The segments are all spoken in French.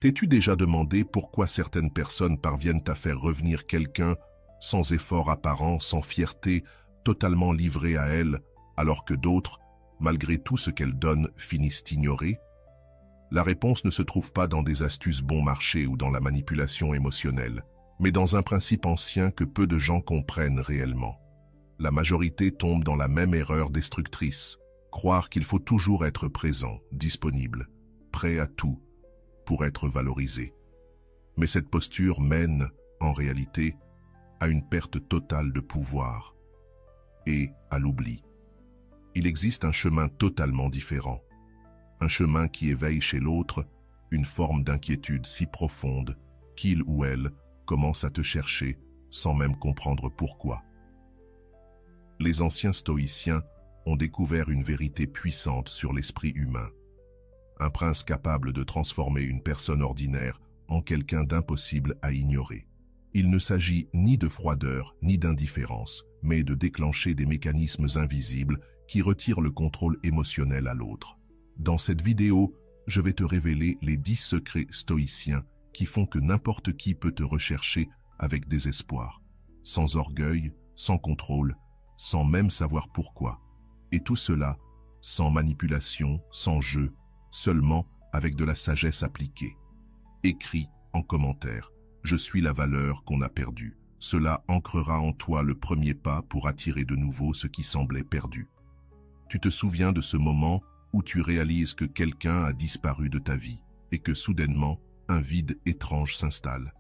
T'es-tu déjà demandé pourquoi certaines personnes parviennent à faire revenir quelqu'un sans effort apparent, sans fierté, totalement livrées à elle, alors que d'autres, malgré tout ce qu'elles donnent, finissent ignorées? La réponse ne se trouve pas dans des astuces bon marché ou dans la manipulation émotionnelle, mais dans un principe ancien que peu de gens comprennent réellement. La majorité tombe dans la même erreur destructrice, croire qu'il faut toujours être présent, disponible, prêt à tout, pour être valorisé. Mais cette posture mène, en réalité, à une perte totale de pouvoir et à l'oubli. Il existe un chemin totalement différent, un chemin qui éveille chez l'autre une forme d'inquiétude si profonde qu'il ou elle commence à te chercher sans même comprendre pourquoi. Les anciens stoïciens ont découvert une vérité puissante sur l'esprit humain. Un prince capable de transformer une personne ordinaire en quelqu'un d'impossible à ignorer. Il ne s'agit ni de froideur ni d'indifférence, mais de déclencher des mécanismes invisibles qui retirent le contrôle émotionnel à l'autre. Dans cette vidéo, je vais te révéler les 10 secrets stoïciens qui font que n'importe qui peut te rechercher avec désespoir, sans orgueil, sans contrôle, sans même savoir pourquoi. Et tout cela, sans manipulation, sans jeu, seulement avec de la sagesse appliquée. Écris en commentaire, je suis la valeur qu'on a perdue. Cela ancrera en toi le premier pas pour attirer de nouveau ce qui semblait perdu. Tu te souviens de ce moment où tu réalises que quelqu'un a disparu de ta vie et que soudainement, un vide étrange s'installe.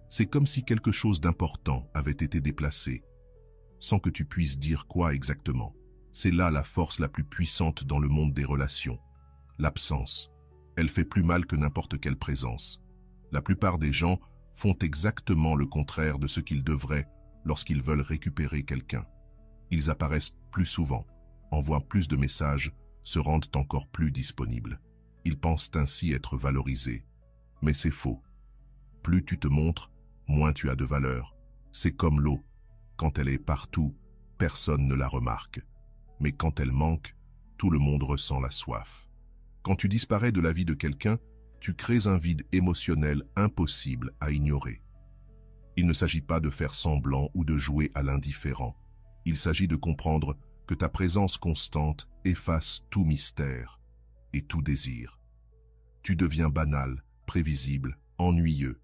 C'est comme si quelque chose d'important avait été déplacé, sans que tu puisses dire quoi exactement. C'est là la force la plus puissante dans le monde des relations. L'absence. Elle fait plus mal que n'importe quelle présence. La plupart des gens font exactement le contraire de ce qu'ils devraient lorsqu'ils veulent récupérer quelqu'un. Ils apparaissent plus souvent, envoient plus de messages, se rendent encore plus disponibles. Ils pensent ainsi être valorisés. Mais c'est faux. Plus tu te montres, moins tu as de valeur. C'est comme l'eau. Quand elle est partout, personne ne la remarque. Mais quand elle manque, tout le monde ressent la soif. Quand tu disparais de la vie de quelqu'un, tu crées un vide émotionnel impossible à ignorer. Il ne s'agit pas de faire semblant ou de jouer à l'indifférent. Il s'agit de comprendre que ta présence constante efface tout mystère et tout désir. Tu deviens banal, prévisible, ennuyeux.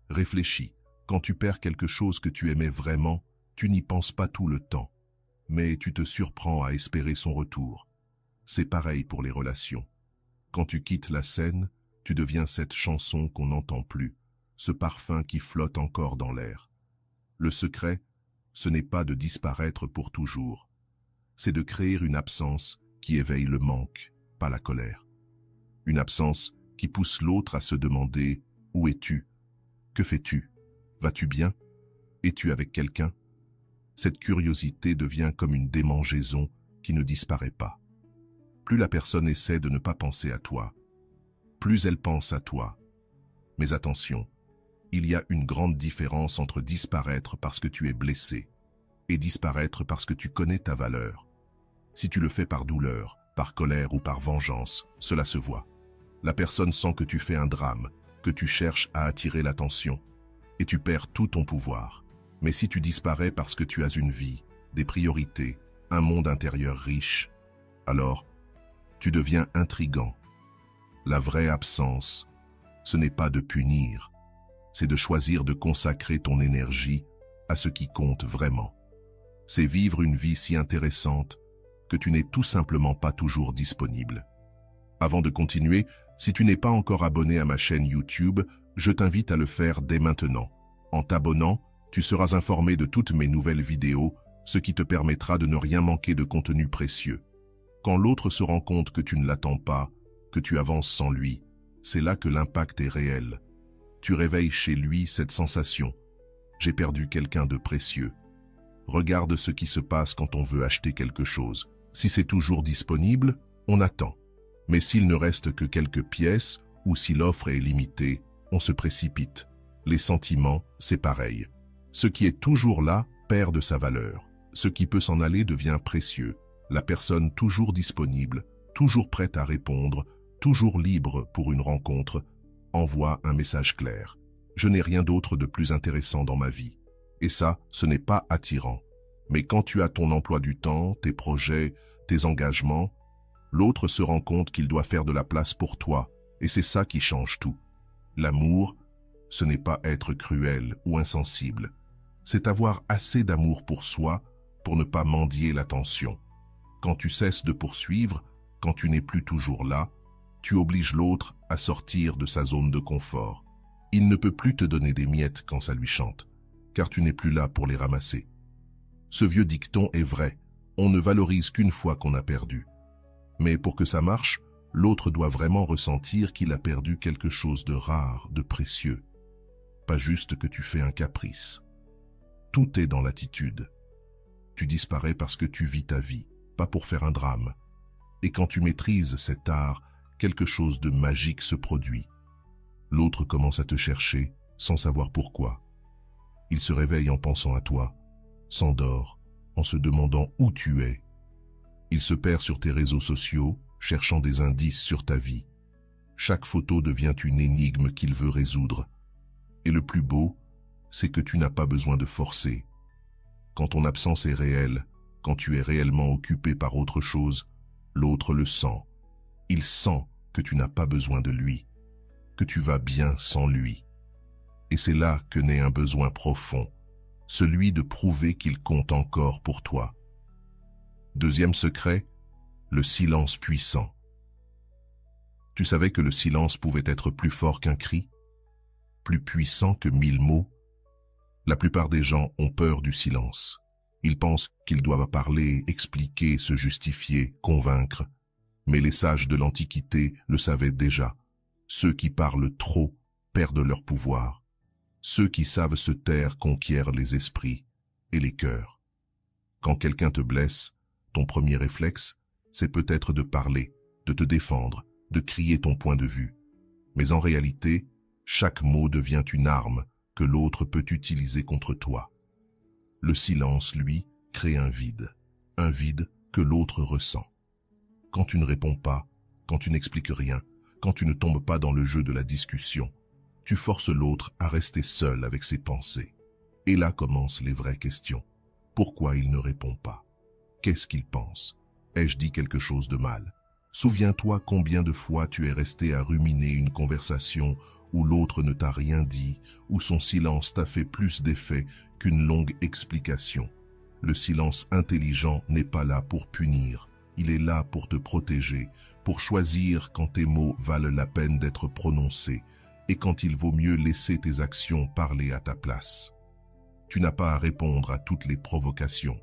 Réfléchis, quand tu perds quelque chose que tu aimais vraiment, tu n'y penses pas tout le temps, mais tu te surprends à espérer son retour. C'est pareil pour les relations. Quand tu quittes la scène, tu deviens cette chanson qu'on n'entend plus, ce parfum qui flotte encore dans l'air. Le secret, ce n'est pas de disparaître pour toujours. C'est de créer une absence qui éveille le manque, pas la colère. Une absence qui pousse l'autre à se demander « Où es-tu? Que fais-tu? Vas-tu bien? Es-tu avec quelqu'un ?» Cette curiosité devient comme une démangeaison qui ne disparaît pas. Plus la personne essaie de ne pas penser à toi, plus elle pense à toi. Mais attention, il y a une grande différence entre disparaître parce que tu es blessé et disparaître parce que tu connais ta valeur. Si tu le fais par douleur, par colère ou par vengeance, cela se voit. La personne sent que tu fais un drame, que tu cherches à attirer l'attention, et tu perds tout ton pouvoir. Mais si tu disparais parce que tu as une vie, des priorités, un monde intérieur riche, alors tu deviens intrigant. La vraie absence, ce n'est pas de punir, c'est de choisir de consacrer ton énergie à ce qui compte vraiment. C'est vivre une vie si intéressante que tu n'es tout simplement pas toujours disponible. Avant de continuer, si tu n'es pas encore abonné à ma chaîne YouTube, je t'invite à le faire dès maintenant. En t'abonnant, tu seras informé de toutes mes nouvelles vidéos, ce qui te permettra de ne rien manquer de contenu précieux. Quand l'autre se rend compte que tu ne l'attends pas, que tu avances sans lui, c'est là que l'impact est réel. Tu réveilles chez lui cette sensation. J'ai perdu quelqu'un de précieux. Regarde ce qui se passe quand on veut acheter quelque chose. Si c'est toujours disponible, on attend. Mais s'il ne reste que quelques pièces ou si l'offre est limitée, on se précipite. Les sentiments, c'est pareil. Ce qui est toujours là perd de sa valeur. Ce qui peut s'en aller devient précieux. La personne toujours disponible, toujours prête à répondre, toujours libre pour une rencontre, envoie un message clair. Je n'ai rien d'autre de plus intéressant dans ma vie. Et ça, ce n'est pas attirant. Mais quand tu as ton emploi du temps, tes projets, tes engagements, l'autre se rend compte qu'il doit faire de la place pour toi, et c'est ça qui change tout. L'amour, ce n'est pas être cruel ou insensible. C'est avoir assez d'amour pour soi pour ne pas mendier l'attention. Quand tu cesses de poursuivre, quand tu n'es plus toujours là, tu obliges l'autre à sortir de sa zone de confort. Il ne peut plus te donner des miettes quand ça lui chante, car tu n'es plus là pour les ramasser. Ce vieux dicton est vrai, on ne valorise qu'une fois qu'on a perdu. Mais pour que ça marche, l'autre doit vraiment ressentir qu'il a perdu quelque chose de rare, de précieux. Pas juste que tu fais un caprice. Tout est dans l'attitude. Tu disparais parce que tu vis ta vie, pas pour faire un drame. Et quand tu maîtrises cet art, quelque chose de magique se produit. L'autre commence à te chercher sans savoir pourquoi. Il se réveille en pensant à toi, s'endort en se demandant où tu es. Il se perd sur tes réseaux sociaux, cherchant des indices sur ta vie. Chaque photo devient une énigme qu'il veut résoudre. Et le plus beau, c'est que tu n'as pas besoin de forcer. Quand ton absence est réelle, quand tu es réellement occupé par autre chose, l'autre le sent. Il sent que tu n'as pas besoin de lui, que tu vas bien sans lui. Et c'est là que naît un besoin profond, celui de prouver qu'il compte encore pour toi. Deuxième secret, le silence puissant. Tu savais que le silence pouvait être plus fort qu'un cri, plus puissant que 1000 mots? La plupart des gens ont peur du silence. Ils pensent qu'ils doivent parler, expliquer, se justifier, convaincre. Mais les sages de l'Antiquité le savaient déjà. Ceux qui parlent trop perdent leur pouvoir. Ceux qui savent se taire conquièrent les esprits et les cœurs. Quand quelqu'un te blesse, ton premier réflexe, c'est peut-être de parler, de te défendre, de crier ton point de vue. Mais en réalité, chaque mot devient une arme que l'autre peut utiliser contre toi. Le silence, lui, crée un vide que l'autre ressent. Quand tu ne réponds pas, quand tu n'expliques rien, quand tu ne tombes pas dans le jeu de la discussion, tu forces l'autre à rester seul avec ses pensées. Et là commencent les vraies questions. Pourquoi il ne répond pas? Qu'est-ce qu'il pense? Ai-je dit quelque chose de mal? Souviens-toi combien de fois tu es resté à ruminer une conversation où l'autre ne t'a rien dit, où son silence t'a fait plus d'effet qu'une longue explication. Le silence intelligent n'est pas là pour punir, il est là pour te protéger, pour choisir quand tes mots valent la peine d'être prononcés et quand il vaut mieux laisser tes actions parler à ta place. Tu n'as pas à répondre à toutes les provocations.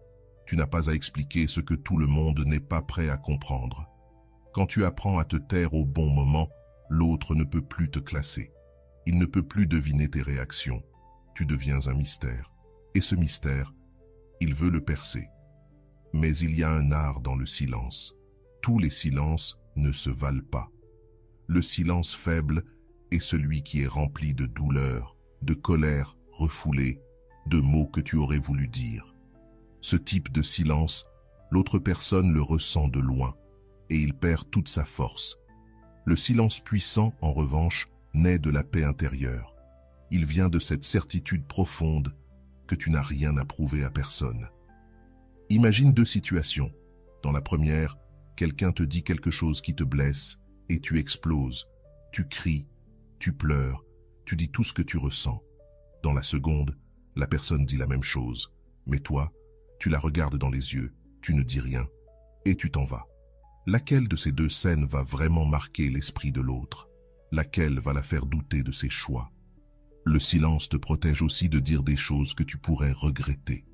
Tu n'as pas à expliquer ce que tout le monde n'est pas prêt à comprendre. Quand tu apprends à te taire au bon moment, l'autre ne peut plus te classer. Il ne peut plus deviner tes réactions. Tu deviens un mystère. Et ce mystère, il veut le percer. Mais il y a un art dans le silence. Tous les silences ne se valent pas. Le silence faible est celui qui est rempli de douleur, de colère refoulée, de mots que tu aurais voulu dire. Ce type de silence, l'autre personne le ressent de loin, et il perd toute sa force. Le silence puissant, en revanche, naît de la paix intérieure. Il vient de cette certitude profonde que tu n'as rien à prouver à personne. Imagine deux situations. Dans la première, quelqu'un te dit quelque chose qui te blesse et tu exploses. Tu cries, tu pleures, tu dis tout ce que tu ressens. Dans la seconde, la personne dit la même chose. Mais toi, tu la regardes dans les yeux, tu ne dis rien et tu t'en vas. Laquelle de ces deux scènes va vraiment marquer l'esprit de l'autre? Laquelle va la faire douter de ses choix? Le silence te protège aussi de dire des choses que tu pourrais regretter.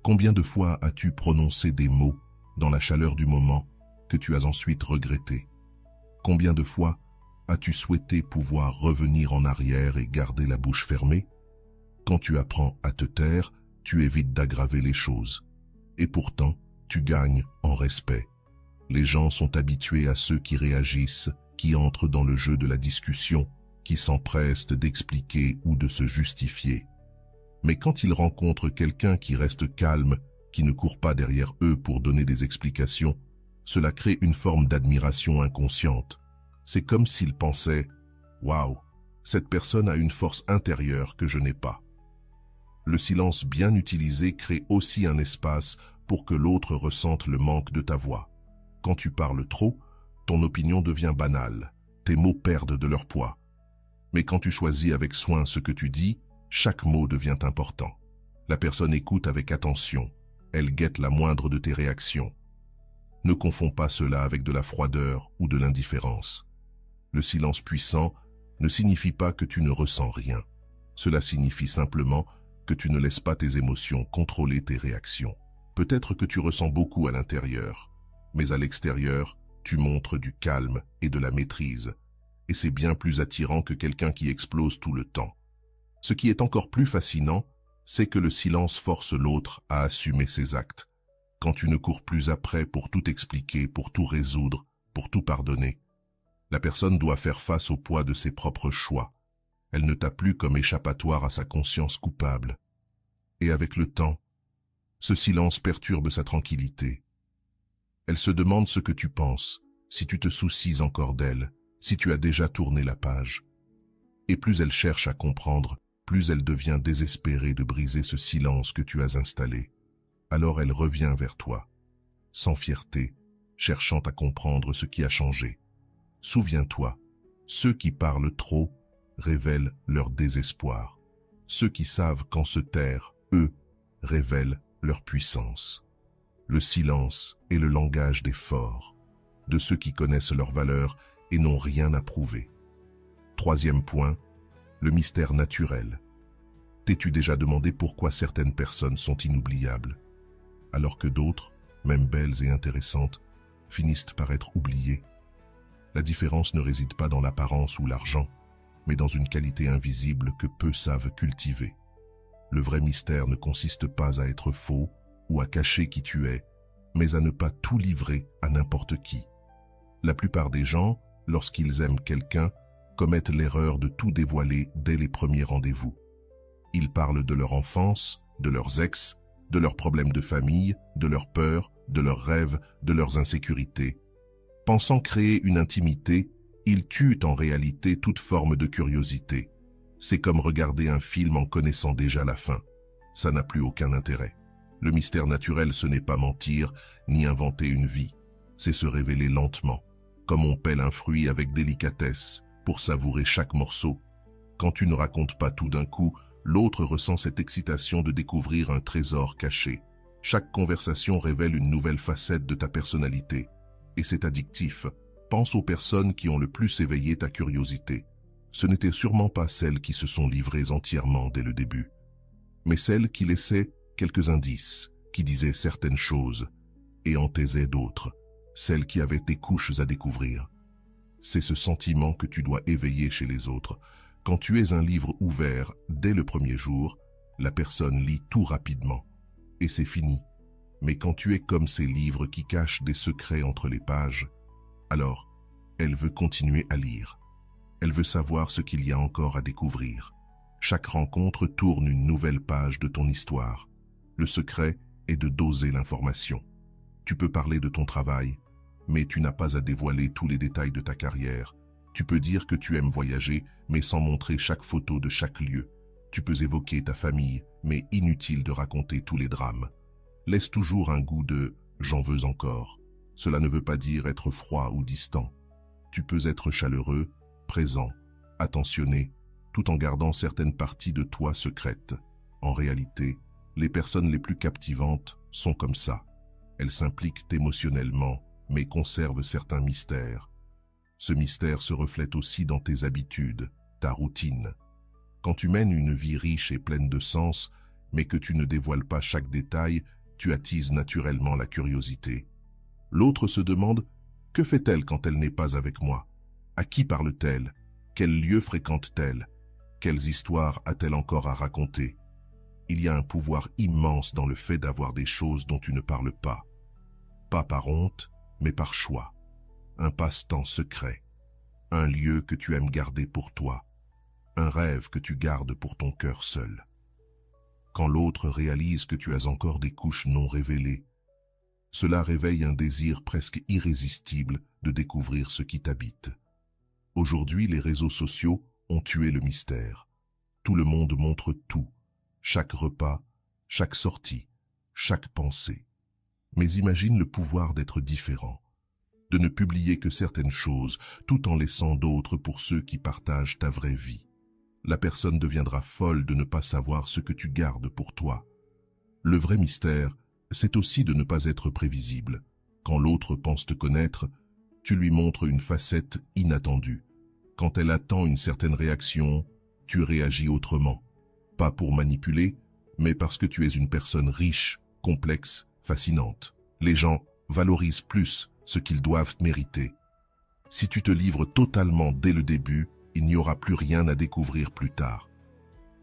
Combien de fois as-tu prononcé des mots dans la chaleur du moment que tu as ensuite regretté? Combien de fois as-tu souhaité pouvoir revenir en arrière et garder la bouche fermée? Quand tu apprends à te taire, tu évites d'aggraver les choses. Et pourtant, tu gagnes en respect. Les gens sont habitués à ceux qui réagissent, qui entrent dans le jeu de la discussion, qui s'empressent d'expliquer ou de se justifier. Mais quand ils rencontrent quelqu'un qui reste calme, qui ne court pas derrière eux pour donner des explications, cela crée une forme d'admiration inconsciente. C'est comme s'ils pensaient « Waouh, Cette personne a une force intérieure que je n'ai pas. Le silence bien utilisé crée aussi un espace pour que l'autre ressente le manque de ta voix. Quand tu parles trop, ton opinion devient banale, tes mots perdent de leur poids. Mais quand tu choisis avec soin ce que tu dis, chaque mot devient important. La personne écoute avec attention, elle guette la moindre de tes réactions. Ne confonds pas cela avec de la froideur ou de l'indifférence. Le silence puissant ne signifie pas que tu ne ressens rien. Cela signifie simplement que tu ne laisses pas tes émotions contrôler tes réactions. Peut-être que tu ressens beaucoup à l'intérieur, mais à l'extérieur, tu montres du calme et de la maîtrise. Et c'est bien plus attirant que quelqu'un qui explose tout le temps. Ce qui est encore plus fascinant, c'est que le silence force l'autre à assumer ses actes. Quand tu ne cours plus après pour tout expliquer, pour tout résoudre, pour tout pardonner, la personne doit faire face au poids de ses propres choix. Elle ne t'a plus comme échappatoire à sa conscience coupable. Et avec le temps, ce silence perturbe sa tranquillité. Elle se demande ce que tu penses, si tu te soucies encore d'elle, si tu as déjà tourné la page. Et plus elle cherche à comprendre, plus elle devient désespérée de briser ce silence que tu as installé. Alors elle revient vers toi, sans fierté, cherchant à comprendre ce qui a changé. Souviens-toi, ceux qui parlent trop révèlent leur désespoir. Ceux qui savent quand se taire, eux, révèlent leur puissance. Le silence est le langage des forts, de ceux qui connaissent leur valeur et n'ont rien à prouver. Troisième point, le mystère naturel. T'es-tu déjà demandé pourquoi certaines personnes sont inoubliables, alors que d'autres, même belles et intéressantes, finissent par être oubliées? La différence ne réside pas dans l'apparence ou l'argent, mais dans une qualité invisible que peu savent cultiver. Le vrai mystère ne consiste pas à être faux ou à cacher qui tu es, mais à ne pas tout livrer à n'importe qui. La plupart des gens, lorsqu'ils aiment quelqu'un, commettent l'erreur de tout dévoiler dès les premiers rendez-vous. Ils parlent de leur enfance, de leurs ex, de leurs problèmes de famille, de leurs peurs, de leurs rêves, de leurs insécurités. Pensant créer une intimité, ils tuent en réalité toute forme de curiosité. C'est comme regarder un film en connaissant déjà la fin. Ça n'a plus aucun intérêt. Le mystère naturel, ce n'est pas mentir, ni inventer une vie. C'est se révéler lentement, comme on pèle un fruit avec délicatesse, pour savourer chaque morceau. Quand tu ne racontes pas tout d'un coup, l'autre ressent cette excitation de découvrir un trésor caché. Chaque conversation révèle une nouvelle facette de ta personnalité. Et c'est addictif. Pense aux personnes qui ont le plus éveillé ta curiosité. Ce n'étaient sûrement pas celles qui se sont livrées entièrement dès le début, mais celles qui laissaient quelques indices, qui disaient certaines choses, et en taisaient d'autres, celles qui avaient des couches à découvrir. C'est ce sentiment que tu dois éveiller chez les autres. Quand tu es un livre ouvert, dès le premier jour, la personne lit tout rapidement, et c'est fini. Mais quand tu es comme ces livres qui cachent des secrets entre les pages, alors elle veut continuer à lire. Elle veut savoir ce qu'il y a encore à découvrir. Chaque rencontre tourne une nouvelle page de ton histoire. Le secret est de doser l'information. Tu peux parler de ton travail, mais tu n'as pas à dévoiler tous les détails de ta carrière. Tu peux dire que tu aimes voyager, mais sans montrer chaque photo de chaque lieu. Tu peux évoquer ta famille, mais inutile de raconter tous les drames. Laisse toujours un goût de « j'en veux encore ». Cela ne veut pas dire être froid ou distant. Tu peux être chaleureux, présent, attentionné, tout en gardant certaines parties de toi secrètes. En réalité, les personnes les plus captivantes sont comme ça. Elles s'impliquent émotionnellement, mais conservent certains mystères. Ce mystère se reflète aussi dans tes habitudes, ta routine. Quand tu mènes une vie riche et pleine de sens, mais que tu ne dévoiles pas chaque détail, tu attises naturellement la curiosité. L'autre se demande « Que fait-elle quand elle n'est pas avec moi ? À qui parle-t-elle ? Quels lieux fréquente-t-elle ? Quelles histoires a-t-elle encore à raconter ?» Il y a un pouvoir immense dans le fait d'avoir des choses dont tu ne parles pas. Pas par honte, mais par choix. Un passe-temps secret. Un lieu que tu aimes garder pour toi. Un rêve que tu gardes pour ton cœur seul. Quand l'autre réalise que tu as encore des couches non révélées, cela réveille un désir presque irrésistible de découvrir ce qui t'habite. Aujourd'hui, les réseaux sociaux ont tué le mystère. Tout le monde montre tout, chaque repas, chaque sortie, chaque pensée. Mais imagine le pouvoir d'être différent, de ne publier que certaines choses, tout en laissant d'autres pour ceux qui partagent ta vraie vie. La personne deviendra folle de ne pas savoir ce que tu gardes pour toi. Le vrai mystère, c'est aussi de ne pas être prévisible. Quand l'autre pense te connaître, tu lui montres une facette inattendue. Quand elle attend une certaine réaction, tu réagis autrement. Pas pour manipuler, mais parce que tu es une personne riche, complexe, fascinante. Les gens valorisent plus ce qu'ils doivent mériter. Si tu te livres totalement dès le début, il n'y aura plus rien à découvrir plus tard.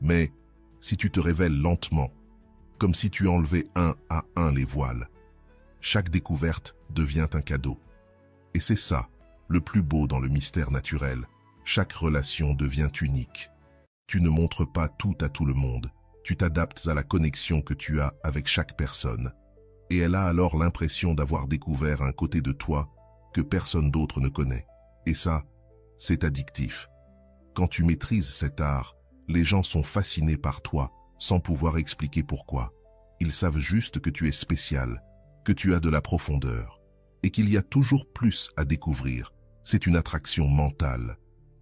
Mais si tu te révèles lentement, comme si tu enlevais un à un les voiles, chaque découverte devient un cadeau. Et c'est ça, le plus beau dans le mystère naturel. Chaque relation devient unique. Tu ne montres pas tout à tout le monde. Tu t'adaptes à la connexion que tu as avec chaque personne. Et elle a alors l'impression d'avoir découvert un côté de toi que personne d'autre ne connaît. Et ça, c'est addictif. Quand tu maîtrises cet art, les gens sont fascinés par toi, sans pouvoir expliquer pourquoi. Ils savent juste que tu es spécial, que tu as de la profondeur, et qu'il y a toujours plus à découvrir. C'est une attraction mentale,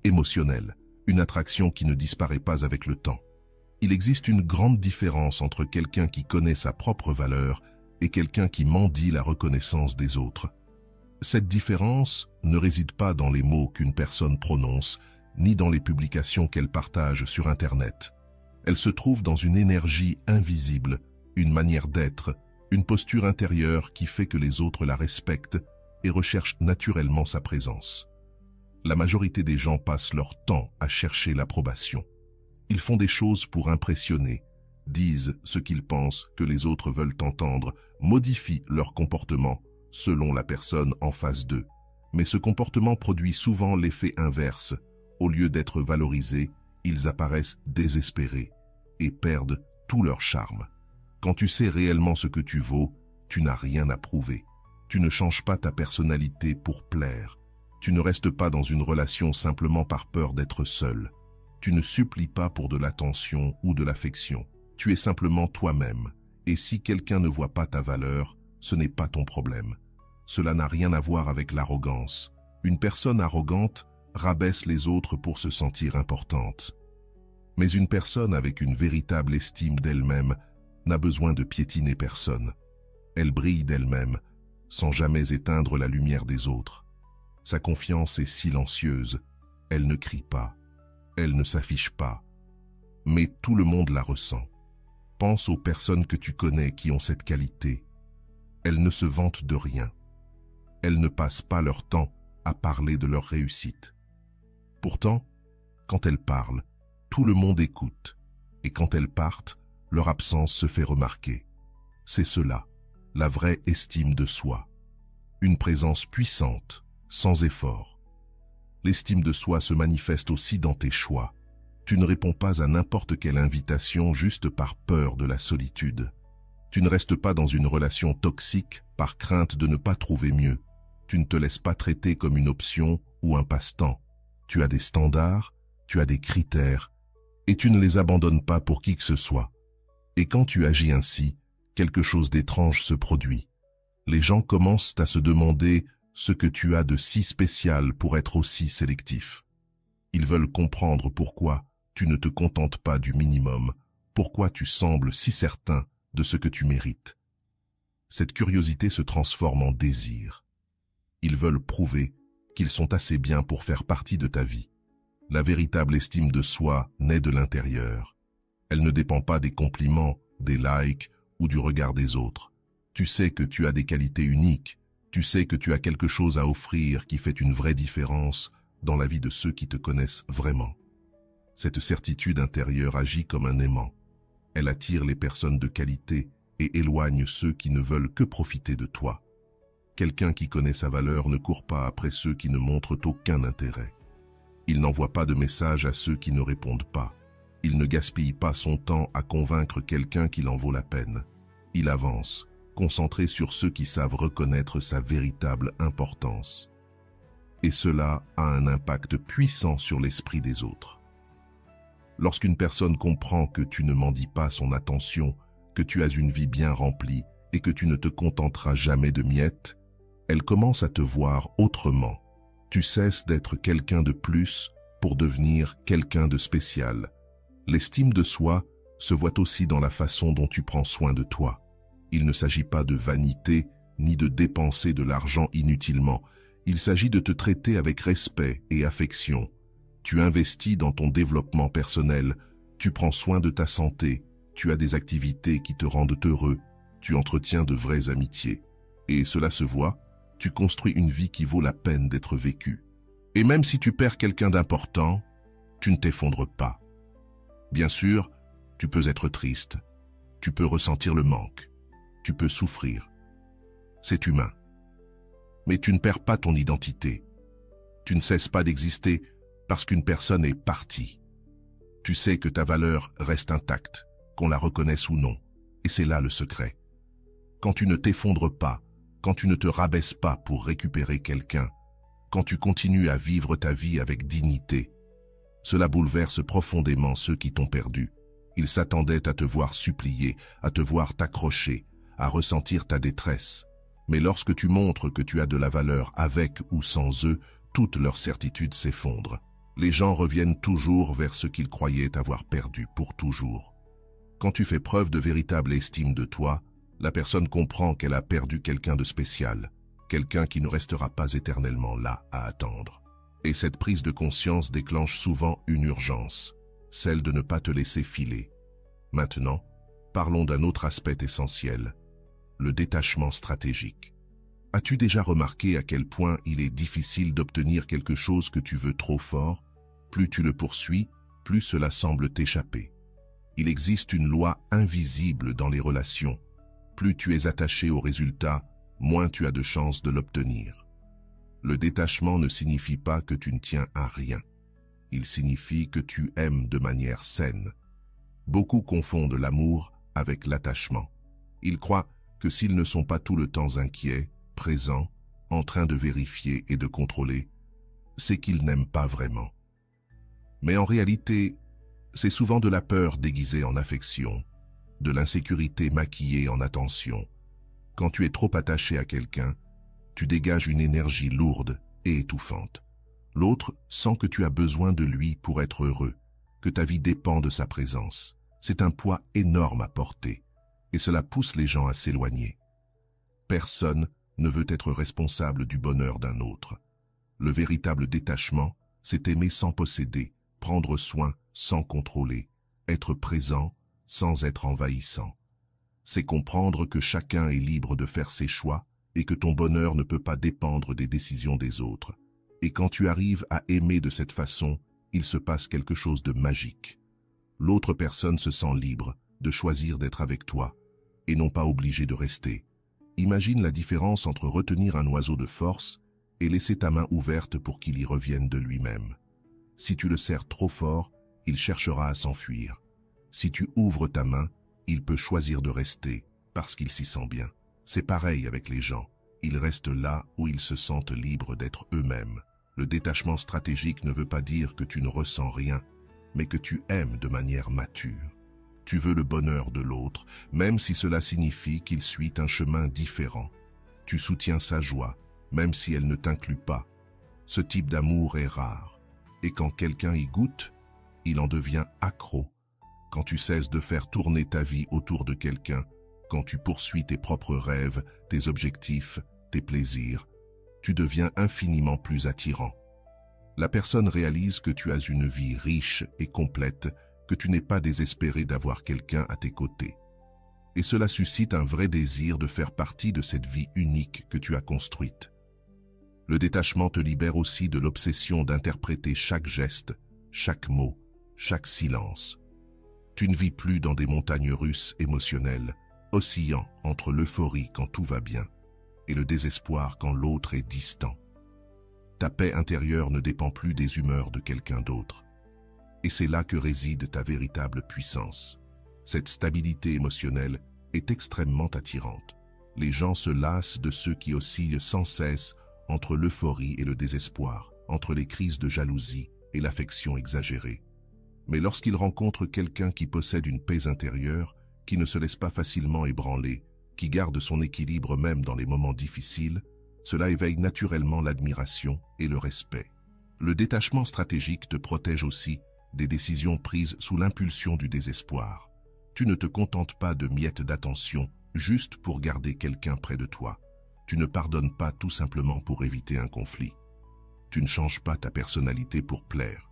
émotionnelle, une attraction qui ne disparaît pas avec le temps. Il existe une grande différence entre quelqu'un qui connaît sa propre valeur et quelqu'un qui mendie la reconnaissance des autres. Cette différence ne réside pas dans les mots qu'une personne prononce, ni dans les publications qu'elle partage sur Internet. Elle se trouve dans une énergie invisible, une manière d'être, une posture intérieure qui fait que les autres la respectent et recherchent naturellement sa présence. La majorité des gens passent leur temps à chercher l'approbation. Ils font des choses pour impressionner, disent ce qu'ils pensent que les autres veulent entendre, modifient leur comportement selon la personne en face d'eux. Mais ce comportement produit souvent l'effet inverse. Au lieu d'être valorisés, ils apparaissent désespérés et perdent tout leur charme. Quand tu sais réellement ce que tu vaux, tu n'as rien à prouver. Tu ne changes pas ta personnalité pour plaire. Tu ne restes pas dans une relation simplement par peur d'être seul. Tu ne supplies pas pour de l'attention ou de l'affection. Tu es simplement toi-même. Et si quelqu'un ne voit pas ta valeur, ce n'est pas ton problème. Cela n'a rien à voir avec l'arrogance. Une personne arrogante rabaisse les autres pour se sentir importante. Mais une personne avec une véritable estime d'elle-même n'a besoin de piétiner personne. Elle brille d'elle-même, sans jamais éteindre la lumière des autres. Sa confiance est silencieuse, elle ne crie pas, elle ne s'affiche pas, mais tout le monde la ressent. Pense aux personnes que tu connais qui ont cette qualité. Elles ne se vantent de rien. Elles ne passent pas leur temps à parler de leur réussite. Pourtant, quand elles parlent, tout le monde écoute, et quand elles partent, leur absence se fait remarquer. C'est cela, la vraie estime de soi. Une présence puissante, sans effort. L'estime de soi se manifeste aussi dans tes choix. Tu ne réponds pas à n'importe quelle invitation juste par peur de la solitude. Tu ne restes pas dans une relation toxique par crainte de ne pas trouver mieux. Tu ne te laisses pas traiter comme une option ou un passe-temps. Tu as des standards, tu as des critères, et tu ne les abandonnes pas pour qui que ce soit. Et quand tu agis ainsi, quelque chose d'étrange se produit. Les gens commencent à se demander ce que tu as de si spécial pour être aussi sélectif. Ils veulent comprendre pourquoi tu ne te contentes pas du minimum, pourquoi tu sembles si certain de ce que tu mérites. Cette curiosité se transforme en désir. Ils veulent prouver qu'ils sont assez bien pour faire partie de ta vie. La véritable estime de soi naît de l'intérieur. Elle ne dépend pas des compliments, des likes ou du regard des autres. Tu sais que tu as des qualités uniques. Tu sais que tu as quelque chose à offrir qui fait une vraie différence dans la vie de ceux qui te connaissent vraiment. Cette certitude intérieure agit comme un aimant. Elle attire les personnes de qualité et éloigne ceux qui ne veulent que profiter de toi. Quelqu'un qui connaît sa valeur ne court pas après ceux qui ne montrent aucun intérêt. Il n'envoie pas de message à ceux qui ne répondent pas. Il ne gaspille pas son temps à convaincre quelqu'un qu'il en vaut la peine. Il avance, concentré sur ceux qui savent reconnaître sa véritable importance. Et cela a un impact puissant sur l'esprit des autres. Lorsqu'une personne comprend que tu ne mendis pas son attention, que tu as une vie bien remplie et que tu ne te contenteras jamais de miettes, elle commence à te voir autrement. Tu cesses d'être quelqu'un de plus pour devenir quelqu'un de spécial. L'estime de soi se voit aussi dans la façon dont tu prends soin de toi. Il ne s'agit pas de vanité ni de dépenser de l'argent inutilement. Il s'agit de te traiter avec respect et affection. Tu investis dans ton développement personnel, tu prends soin de ta santé, tu as des activités qui te rendent heureux, tu entretiens de vraies amitiés. Et cela se voit, tu construis une vie qui vaut la peine d'être vécue. Et même si tu perds quelqu'un d'important, tu ne t'effondres pas. Bien sûr, tu peux être triste, tu peux ressentir le manque, tu peux souffrir. C'est humain. Mais tu ne perds pas ton identité. Tu ne cesses pas d'exister parce qu'une personne est partie. Tu sais que ta valeur reste intacte, qu'on la reconnaisse ou non, et c'est là le secret. Quand tu ne t'effondres pas, quand tu ne te rabaisses pas pour récupérer quelqu'un, quand tu continues à vivre ta vie avec dignité, cela bouleverse profondément ceux qui t'ont perdu. Ils s'attendaient à te voir supplier, à te voir t'accrocher, à ressentir ta détresse. Mais lorsque tu montres que tu as de la valeur avec ou sans eux, toute leur certitude s'effondre. Les gens reviennent toujours vers ce qu'ils croyaient avoir perdu pour toujours. Quand tu fais preuve de véritable estime de toi, la personne comprend qu'elle a perdu quelqu'un de spécial, quelqu'un qui ne restera pas éternellement là à attendre. Et cette prise de conscience déclenche souvent une urgence, celle de ne pas te laisser filer. Maintenant, parlons d'un autre aspect essentiel, le détachement stratégique. As-tu déjà remarqué à quel point il est difficile d'obtenir quelque chose que tu veux trop fort? Plus tu le poursuis, plus cela semble t'échapper. Il existe une loi invisible dans les relations. Plus tu es attaché au résultat, moins tu as de chances de l'obtenir. Le détachement ne signifie pas que tu ne tiens à rien. Il signifie que tu aimes de manière saine. Beaucoup confondent l'amour avec l'attachement. Ils croient que s'ils ne sont pas tout le temps inquiets, présents, en train de vérifier et de contrôler, c'est qu'ils n'aiment pas vraiment. Mais en réalité, c'est souvent de la peur déguisée en affection, de l'insécurité maquillée en attention. Quand tu es trop attaché à quelqu'un, tu dégages une énergie lourde et étouffante. L'autre sent que tu as besoin de lui pour être heureux, que ta vie dépend de sa présence. C'est un poids énorme à porter, et cela pousse les gens à s'éloigner. Personne ne veut être responsable du bonheur d'un autre. Le véritable détachement, c'est aimer sans posséder, prendre soin sans contrôler, être présent sans être envahissant. C'est comprendre que chacun est libre de faire ses choix et que ton bonheur ne peut pas dépendre des décisions des autres. Et quand tu arrives à aimer de cette façon, il se passe quelque chose de magique. L'autre personne se sent libre de choisir d'être avec toi et non pas obligée de rester. Imagine la différence entre retenir un oiseau de force et laisser ta main ouverte pour qu'il y revienne de lui-même. Si tu le serres trop fort, il cherchera à s'enfuir. Si tu ouvres ta main, il peut choisir de rester parce qu'il s'y sent bien. C'est pareil avec les gens. Ils restent là où ils se sentent libres d'être eux-mêmes. Le détachement stratégique ne veut pas dire que tu ne ressens rien, mais que tu aimes de manière mature. Tu veux le bonheur de l'autre, même si cela signifie qu'il suit un chemin différent. Tu soutiens sa joie, même si elle ne t'inclut pas. Ce type d'amour est rare. Et quand quelqu'un y goûte, il en devient accro. Quand tu cesses de faire tourner ta vie autour de quelqu'un, quand tu poursuis tes propres rêves, tes objectifs, tes plaisirs, tu deviens infiniment plus attirant. La personne réalise que tu as une vie riche et complète, que tu n'es pas désespéré d'avoir quelqu'un à tes côtés. Et cela suscite un vrai désir de faire partie de cette vie unique que tu as construite. Le détachement te libère aussi de l'obsession d'interpréter chaque geste, chaque mot, chaque silence. Tu ne vis plus dans des montagnes russes émotionnelles, oscillant entre l'euphorie quand tout va bien et le désespoir quand l'autre est distant. Ta paix intérieure ne dépend plus des humeurs de quelqu'un d'autre. Et c'est là que réside ta véritable puissance. Cette stabilité émotionnelle est extrêmement attirante. Les gens se lassent de ceux qui oscillent sans cesse entre l'euphorie et le désespoir, entre les crises de jalousie et l'affection exagérée. Mais lorsqu'il rencontre quelqu'un qui possède une paix intérieure, qui ne se laisse pas facilement ébranler, qui garde son équilibre même dans les moments difficiles, cela éveille naturellement l'admiration et le respect. Le détachement stratégique te protège aussi des décisions prises sous l'impulsion du désespoir. Tu ne te contentes pas de miettes d'attention juste pour garder quelqu'un près de toi. Tu ne pardonnes pas tout simplement pour éviter un conflit. Tu ne changes pas ta personnalité pour plaire.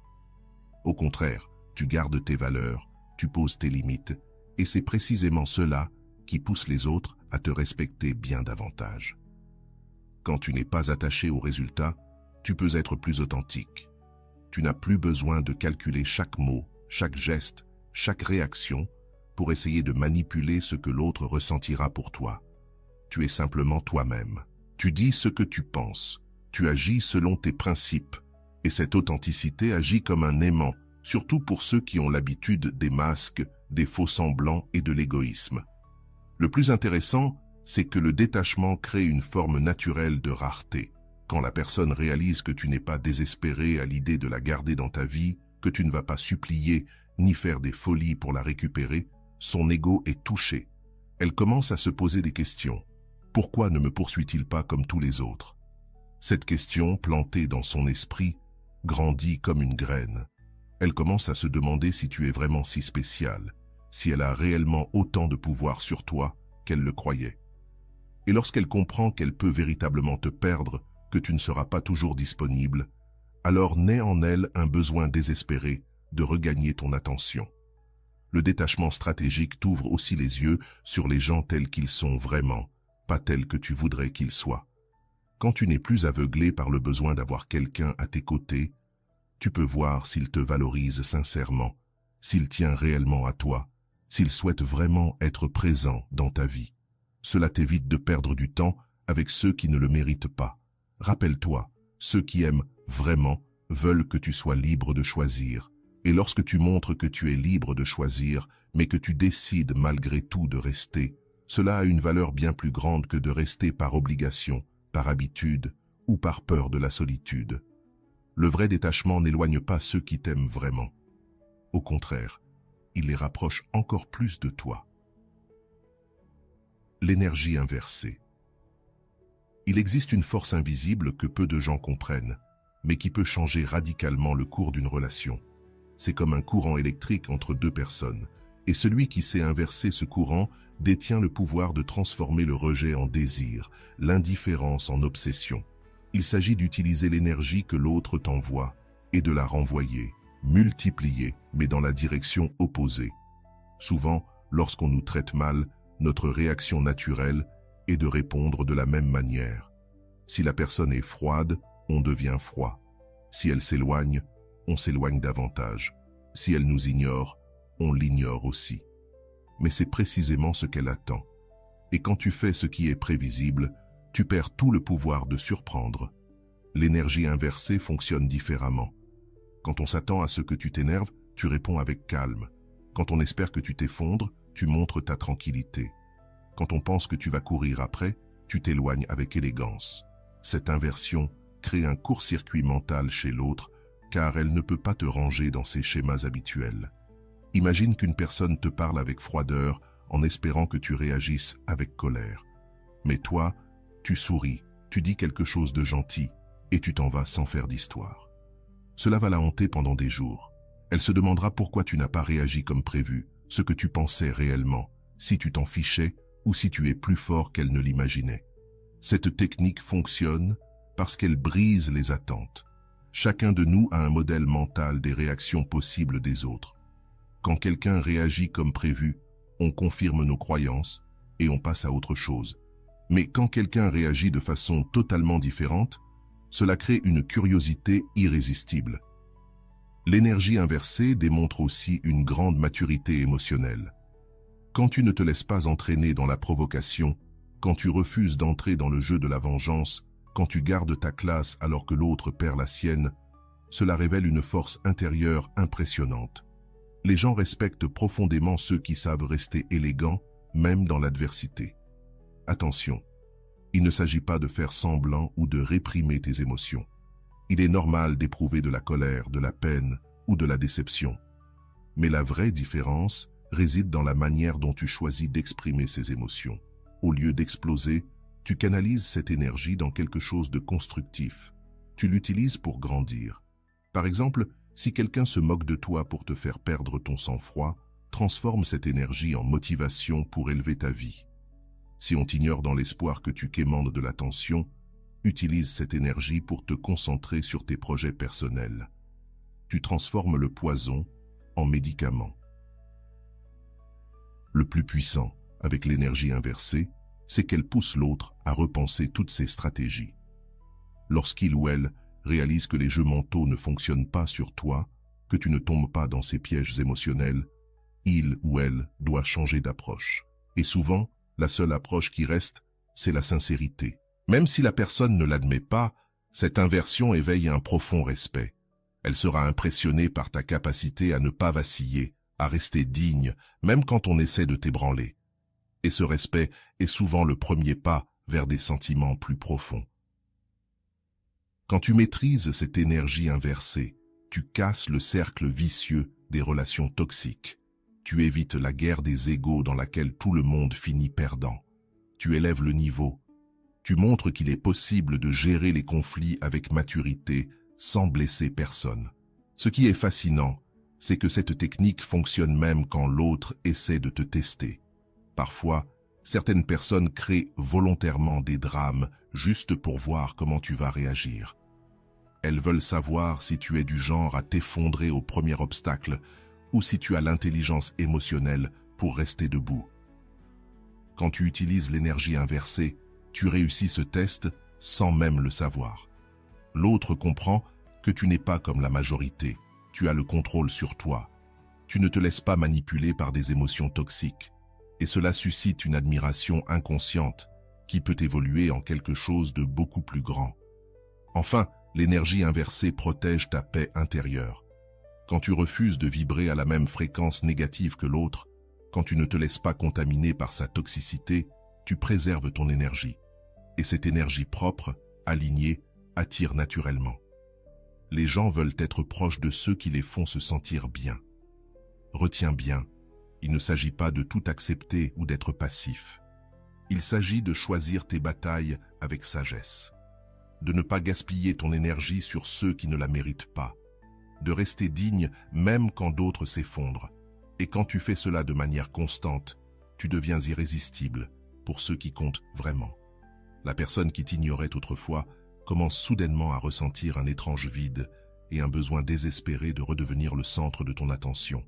Au contraire, tu gardes tes valeurs, tu poses tes limites, et c'est précisément cela qui pousse les autres à te respecter bien davantage. Quand tu n'es pas attaché aux résultats, tu peux être plus authentique. Tu n'as plus besoin de calculer chaque mot, chaque geste, chaque réaction pour essayer de manipuler ce que l'autre ressentira pour toi. Tu es simplement toi-même. Tu dis ce que tu penses. Tu agis selon tes principes. Et cette authenticité agit comme un aimant, surtout pour ceux qui ont l'habitude des masques, des faux semblants et de l'égoïsme. Le plus intéressant, c'est que le détachement crée une forme naturelle de rareté. Quand la personne réalise que tu n'es pas désespéré à l'idée de la garder dans ta vie, que tu ne vas pas supplier ni faire des folies pour la récupérer, son ego est touché. Elle commence à se poser des questions. Pourquoi ne me poursuit-il pas comme tous les autres? Cette question, plantée dans son esprit, grandit comme une graine. Elle commence à se demander si tu es vraiment si spécial, si elle a réellement autant de pouvoir sur toi qu'elle le croyait. Et lorsqu'elle comprend qu'elle peut véritablement te perdre, que tu ne seras pas toujours disponible, alors naît en elle un besoin désespéré de regagner ton attention. Le détachement stratégique t'ouvre aussi les yeux sur les gens tels qu'ils sont vraiment, pas tels que tu voudrais qu'ils soient. Quand tu n'es plus aveuglé par le besoin d'avoir quelqu'un à tes côtés, tu peux voir s'il te valorise sincèrement, s'il tient réellement à toi, s'il souhaite vraiment être présent dans ta vie. Cela t'évite de perdre du temps avec ceux qui ne le méritent pas. Rappelle-toi, ceux qui aiment vraiment veulent que tu sois libre de choisir. Et lorsque tu montres que tu es libre de choisir, mais que tu décides malgré tout de rester, cela a une valeur bien plus grande que de rester par obligation, par habitude ou par peur de la solitude. Le vrai détachement n'éloigne pas ceux qui t'aiment vraiment. Au contraire, il les rapproche encore plus de toi. L'énergie inversée. Il existe une force invisible que peu de gens comprennent, mais qui peut changer radicalement le cours d'une relation. C'est comme un courant électrique entre deux personnes, et celui qui sait inverser ce courant détient le pouvoir de transformer le rejet en désir, l'indifférence en obsession. Il s'agit d'utiliser l'énergie que l'autre t'envoie et de la renvoyer, multiplier, mais dans la direction opposée. Souvent, lorsqu'on nous traite mal, notre réaction naturelle est de répondre de la même manière. Si la personne est froide, on devient froid. Si elle s'éloigne, on s'éloigne davantage. Si elle nous ignore, on l'ignore aussi. Mais c'est précisément ce qu'elle attend. Et quand tu fais ce qui est prévisible, tu perds tout le pouvoir de surprendre. L'énergie inversée fonctionne différemment. Quand on s'attend à ce que tu t'énerves, tu réponds avec calme. Quand on espère que tu t'effondres, tu montres ta tranquillité. Quand on pense que tu vas courir après, tu t'éloignes avec élégance. Cette inversion crée un court-circuit mental chez l'autre, car elle ne peut pas te ranger dans ses schémas habituels. Imagine qu'une personne te parle avec froideur en espérant que tu réagisses avec colère. Mais toi, tu souris, tu dis quelque chose de gentil et tu t'en vas sans faire d'histoire. Cela va la hanter pendant des jours. Elle se demandera pourquoi tu n'as pas réagi comme prévu, ce que tu pensais réellement, si tu t'en fichais ou si tu es plus fort qu'elle ne l'imaginait. Cette technique fonctionne parce qu'elle brise les attentes. Chacun de nous a un modèle mental des réactions possibles des autres. Quand quelqu'un réagit comme prévu, on confirme nos croyances et on passe à autre chose. Mais quand quelqu'un réagit de façon totalement différente, cela crée une curiosité irrésistible. L'énergie inversée démontre aussi une grande maturité émotionnelle. Quand tu ne te laisses pas entraîner dans la provocation, quand tu refuses d'entrer dans le jeu de la vengeance, quand tu gardes ta classe alors que l'autre perd la sienne, cela révèle une force intérieure impressionnante. Les gens respectent profondément ceux qui savent rester élégants, même dans l'adversité. Attention, il ne s'agit pas de faire semblant ou de réprimer tes émotions. Il est normal d'éprouver de la colère, de la peine ou de la déception. Mais la vraie différence réside dans la manière dont tu choisis d'exprimer ces émotions. Au lieu d'exploser, tu canalises cette énergie dans quelque chose de constructif. Tu l'utilises pour grandir. Par exemple, si quelqu'un se moque de toi pour te faire perdre ton sang-froid, transforme cette énergie en motivation pour élever ta vie. Si on t'ignore dans l'espoir que tu quémandes de l'attention, utilise cette énergie pour te concentrer sur tes projets personnels. Tu transformes le poison en médicament. Le plus puissant, avec l'énergie inversée, c'est qu'elle pousse l'autre à repenser toutes ses stratégies. Lorsqu'il ou elle réalise que les jeux mentaux ne fonctionnent pas sur toi, que tu ne tombes pas dans ces pièges émotionnels, il ou elle doit changer d'approche. Et souvent, la seule approche qui reste, c'est la sincérité. Même si la personne ne l'admet pas, cette inversion éveille un profond respect. Elle sera impressionnée par ta capacité à ne pas vaciller, à rester digne, même quand on essaie de t'ébranler. Et ce respect est souvent le premier pas vers des sentiments plus profonds. Quand tu maîtrises cette énergie inversée, tu casses le cercle vicieux des relations toxiques. Tu évites la guerre des égos dans laquelle tout le monde finit perdant. Tu élèves le niveau. Tu montres qu'il est possible de gérer les conflits avec maturité sans blesser personne. Ce qui est fascinant, c'est que cette technique fonctionne même quand l'autre essaie de te tester. Parfois, certaines personnes créent volontairement des drames juste pour voir comment tu vas réagir. Elles veulent savoir si tu es du genre à t'effondrer au premier obstacle ou si tu as l'intelligence émotionnelle pour rester debout. Quand tu utilises l'énergie inversée, tu réussis ce test sans même le savoir. L'autre comprend que tu n'es pas comme la majorité, tu as le contrôle sur toi. Tu ne te laisses pas manipuler par des émotions toxiques, et cela suscite une admiration inconsciente qui peut évoluer en quelque chose de beaucoup plus grand. Enfin, l'énergie inversée protège ta paix intérieure. Quand tu refuses de vibrer à la même fréquence négative que l'autre, quand tu ne te laisses pas contaminer par sa toxicité, tu préserves ton énergie. Et cette énergie propre, alignée, attire naturellement. Les gens veulent être proches de ceux qui les font se sentir bien. Retiens bien, il ne s'agit pas de tout accepter ou d'être passif. Il s'agit de choisir tes batailles avec sagesse. De ne pas gaspiller ton énergie sur ceux qui ne la méritent pas. De rester digne même quand d'autres s'effondrent. Et quand tu fais cela de manière constante, tu deviens irrésistible pour ceux qui comptent vraiment. La personne qui t'ignorait autrefois commence soudainement à ressentir un étrange vide et un besoin désespéré de redevenir le centre de ton attention.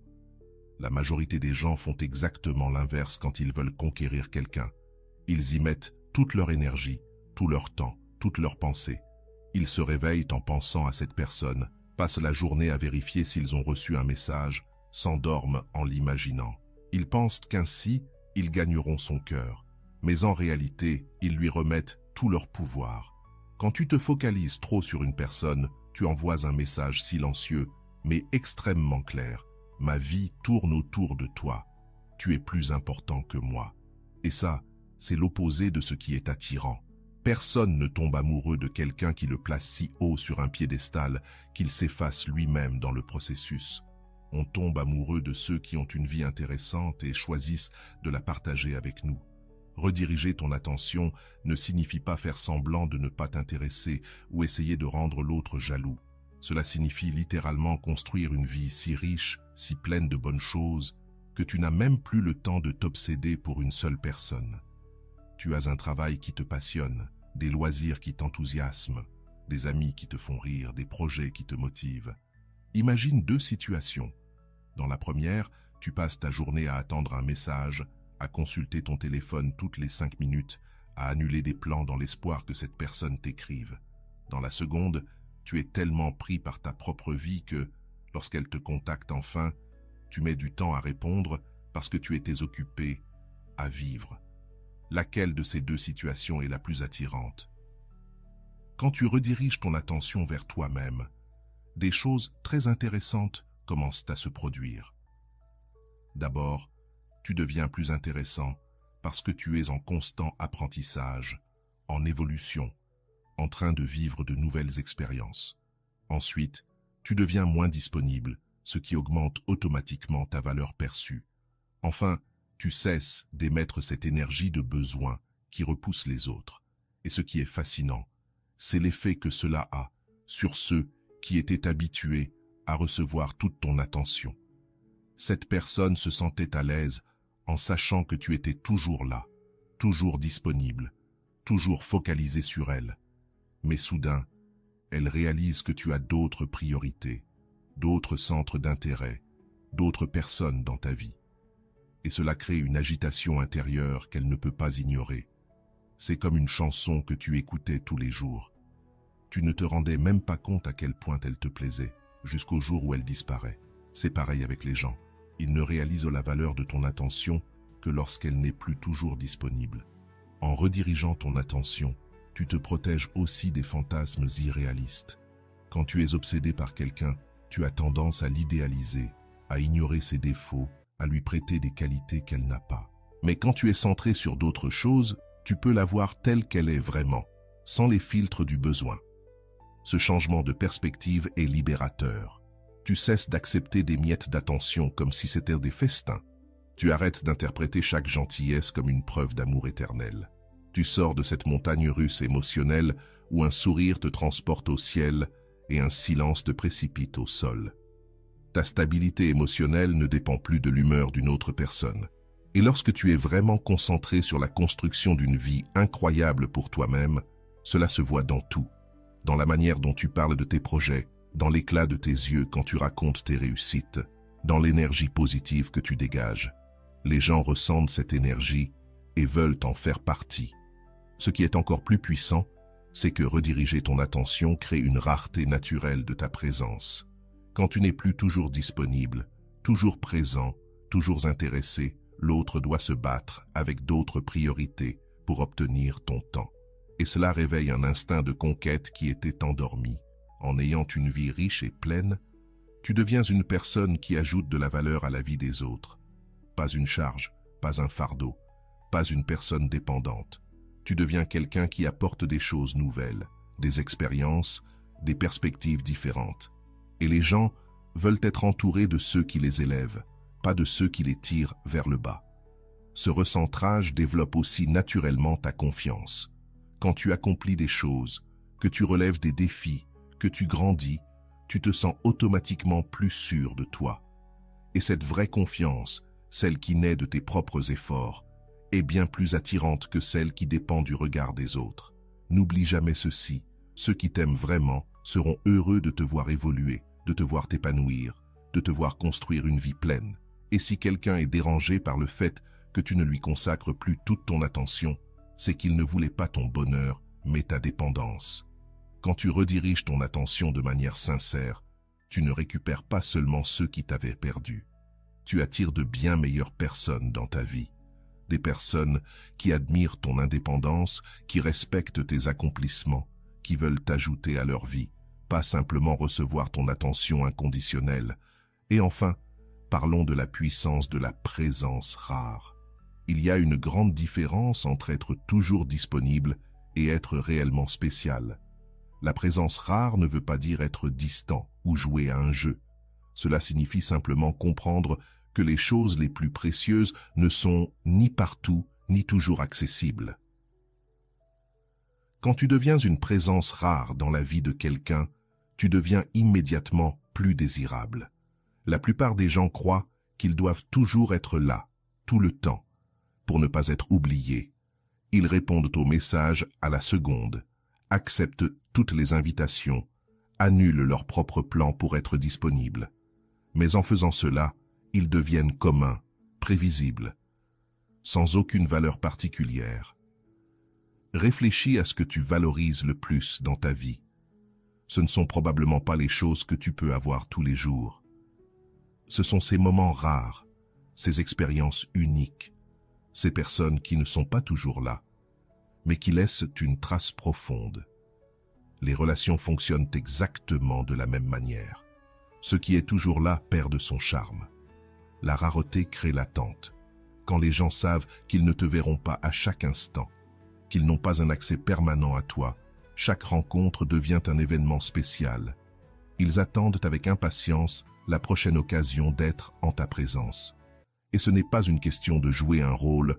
La majorité des gens font exactement l'inverse quand ils veulent conquérir quelqu'un. Ils y mettent toute leur énergie, tout leur temps, toute leur pensée. Ils se réveillent en pensant à cette personne, passent la journée à vérifier s'ils ont reçu un message, s'endorment en l'imaginant. Ils pensent qu'ainsi, ils gagneront son cœur. Mais en réalité, ils lui remettent tout leur pouvoir. Quand tu te focalises trop sur une personne, tu envoies un message silencieux, mais extrêmement clair. Ma vie tourne autour de toi. Tu es plus important que moi. Et ça, c'est l'opposé de ce qui est attirant. Personne ne tombe amoureux de quelqu'un qui le place si haut sur un piédestal qu'il s'efface lui-même dans le processus. On tombe amoureux de ceux qui ont une vie intéressante et choisissent de la partager avec nous. Rediriger ton attention ne signifie pas faire semblant de ne pas t'intéresser ou essayer de rendre l'autre jaloux. Cela signifie littéralement construire une vie si riche, si pleine de bonnes choses, que tu n'as même plus le temps de t'obséder pour une seule personne. Tu as un travail qui te passionne, des loisirs qui t'enthousiasment, des amis qui te font rire, des projets qui te motivent. Imagine deux situations. Dans la première, tu passes ta journée à attendre un message, à consulter ton téléphone toutes les 5 minutes, à annuler des plans dans l'espoir que cette personne t'écrive. Dans la seconde, tu es tellement pris par ta propre vie que, lorsqu'elle te contacte enfin, tu mets du temps à répondre parce que tu étais occupé à vivre. Laquelle de ces deux situations est la plus attirante? Quand tu rediriges ton attention vers toi-même, des choses très intéressantes commencent à se produire. D'abord, tu deviens plus intéressant parce que tu es en constant apprentissage, en évolution, en train de vivre de nouvelles expériences. Ensuite, tu deviens moins disponible ce qui augmente automatiquement ta valeur perçue. Enfin, tu cesses d'émettre cette énergie de besoin qui repousse les autres. Et ce qui est fascinant, c'est l'effet que cela a sur ceux qui étaient habitués à recevoir toute ton attention. Cette personne se sentait à l'aise en sachant que tu étais toujours là, toujours disponible, toujours focalisé sur elle. Mais soudain, elle réalise que tu as d'autres priorités, d'autres centres d'intérêt, d'autres personnes dans ta vie. Et cela crée une agitation intérieure qu'elle ne peut pas ignorer. C'est comme une chanson que tu écoutais tous les jours. Tu ne te rendais même pas compte à quel point elle te plaisait, jusqu'au jour où elle disparaît. C'est pareil avec les gens. Ils ne réalisent la valeur de ton attention que lorsqu'elle n'est plus toujours disponible. En redirigeant ton attention, tu te protèges aussi des fantasmes irréalistes. Quand tu es obsédé par quelqu'un, tu as tendance à l'idéaliser, à ignorer ses défauts, à lui prêter des qualités qu'elle n'a pas. Mais quand tu es centré sur d'autres choses, tu peux la voir telle qu'elle est vraiment, sans les filtres du besoin. Ce changement de perspective est libérateur. Tu cesses d'accepter des miettes d'attention comme si c'était des festins. Tu arrêtes d'interpréter chaque gentillesse comme une preuve d'amour éternel. Tu sors de cette montagne russe émotionnelle où un sourire te transporte au ciel et un silence te précipite au sol. Ta stabilité émotionnelle ne dépend plus de l'humeur d'une autre personne. Et lorsque tu es vraiment concentré sur la construction d'une vie incroyable pour toi-même, cela se voit dans tout. Dans la manière dont tu parles de tes projets, dans l'éclat de tes yeux quand tu racontes tes réussites, dans l'énergie positive que tu dégages. Les gens ressentent cette énergie et veulent en faire partie. Ce qui est encore plus puissant, c'est que rediriger ton attention crée une rareté naturelle de ta présence. Quand tu n'es plus toujours disponible, toujours présent, toujours intéressé, l'autre doit se battre avec d'autres priorités pour obtenir ton temps. Et cela réveille un instinct de conquête qui était endormi. En ayant une vie riche et pleine, tu deviens une personne qui ajoute de la valeur à la vie des autres. Pas une charge, pas un fardeau, pas une personne dépendante. Tu deviens quelqu'un qui apporte des choses nouvelles, des expériences, des perspectives différentes. Et les gens veulent être entourés de ceux qui les élèvent, pas de ceux qui les tirent vers le bas. Ce recentrage développe aussi naturellement ta confiance. Quand tu accomplis des choses, que tu relèves des défis, que tu grandis, tu te sens automatiquement plus sûr de toi. Et cette vraie confiance, celle qui naît de tes propres efforts, est bien plus attirante que celle qui dépend du regard des autres. N'oublie jamais ceci, ceux qui t'aiment vraiment seront heureux de te voir évoluer, de te voir t'épanouir, de te voir construire une vie pleine. Et si quelqu'un est dérangé par le fait que tu ne lui consacres plus toute ton attention, c'est qu'il ne voulait pas ton bonheur, mais ta dépendance. Quand tu rediriges ton attention de manière sincère, tu ne récupères pas seulement ceux qui t'avaient perdu. Tu attires de bien meilleures personnes dans ta vie. Des personnes qui admirent ton indépendance, qui respectent tes accomplissements, qui veulent t'ajouter à leur vie, pas simplement recevoir ton attention inconditionnelle. Et enfin, parlons de la puissance de la présence rare. Il y a une grande différence entre être toujours disponible et être réellement spécial. La présence rare ne veut pas dire être distant ou jouer à un jeu. Cela signifie simplement comprendre que les choses les plus précieuses ne sont ni partout, ni toujours accessibles. Quand tu deviens une présence rare dans la vie de quelqu'un, tu deviens immédiatement plus désirable. La plupart des gens croient qu'ils doivent toujours être là, tout le temps, pour ne pas être oubliés. Ils répondent aux messages à la seconde, acceptent toutes les invitations, annulent leurs propres plans pour être disponibles. Mais en faisant cela, ils deviennent communs, prévisibles, sans aucune valeur particulière. Réfléchis à ce que tu valorises le plus dans ta vie. Ce ne sont probablement pas les choses que tu peux avoir tous les jours. Ce sont ces moments rares, ces expériences uniques, ces personnes qui ne sont pas toujours là, mais qui laissent une trace profonde. Les relations fonctionnent exactement de la même manière. Ce qui est toujours là perd de son charme. La rareté crée l'attente. Quand les gens savent qu'ils ne te verront pas à chaque instant, qu'ils n'ont pas un accès permanent à toi, chaque rencontre devient un événement spécial. Ils attendent avec impatience la prochaine occasion d'être en ta présence. Et ce n'est pas une question de jouer un rôle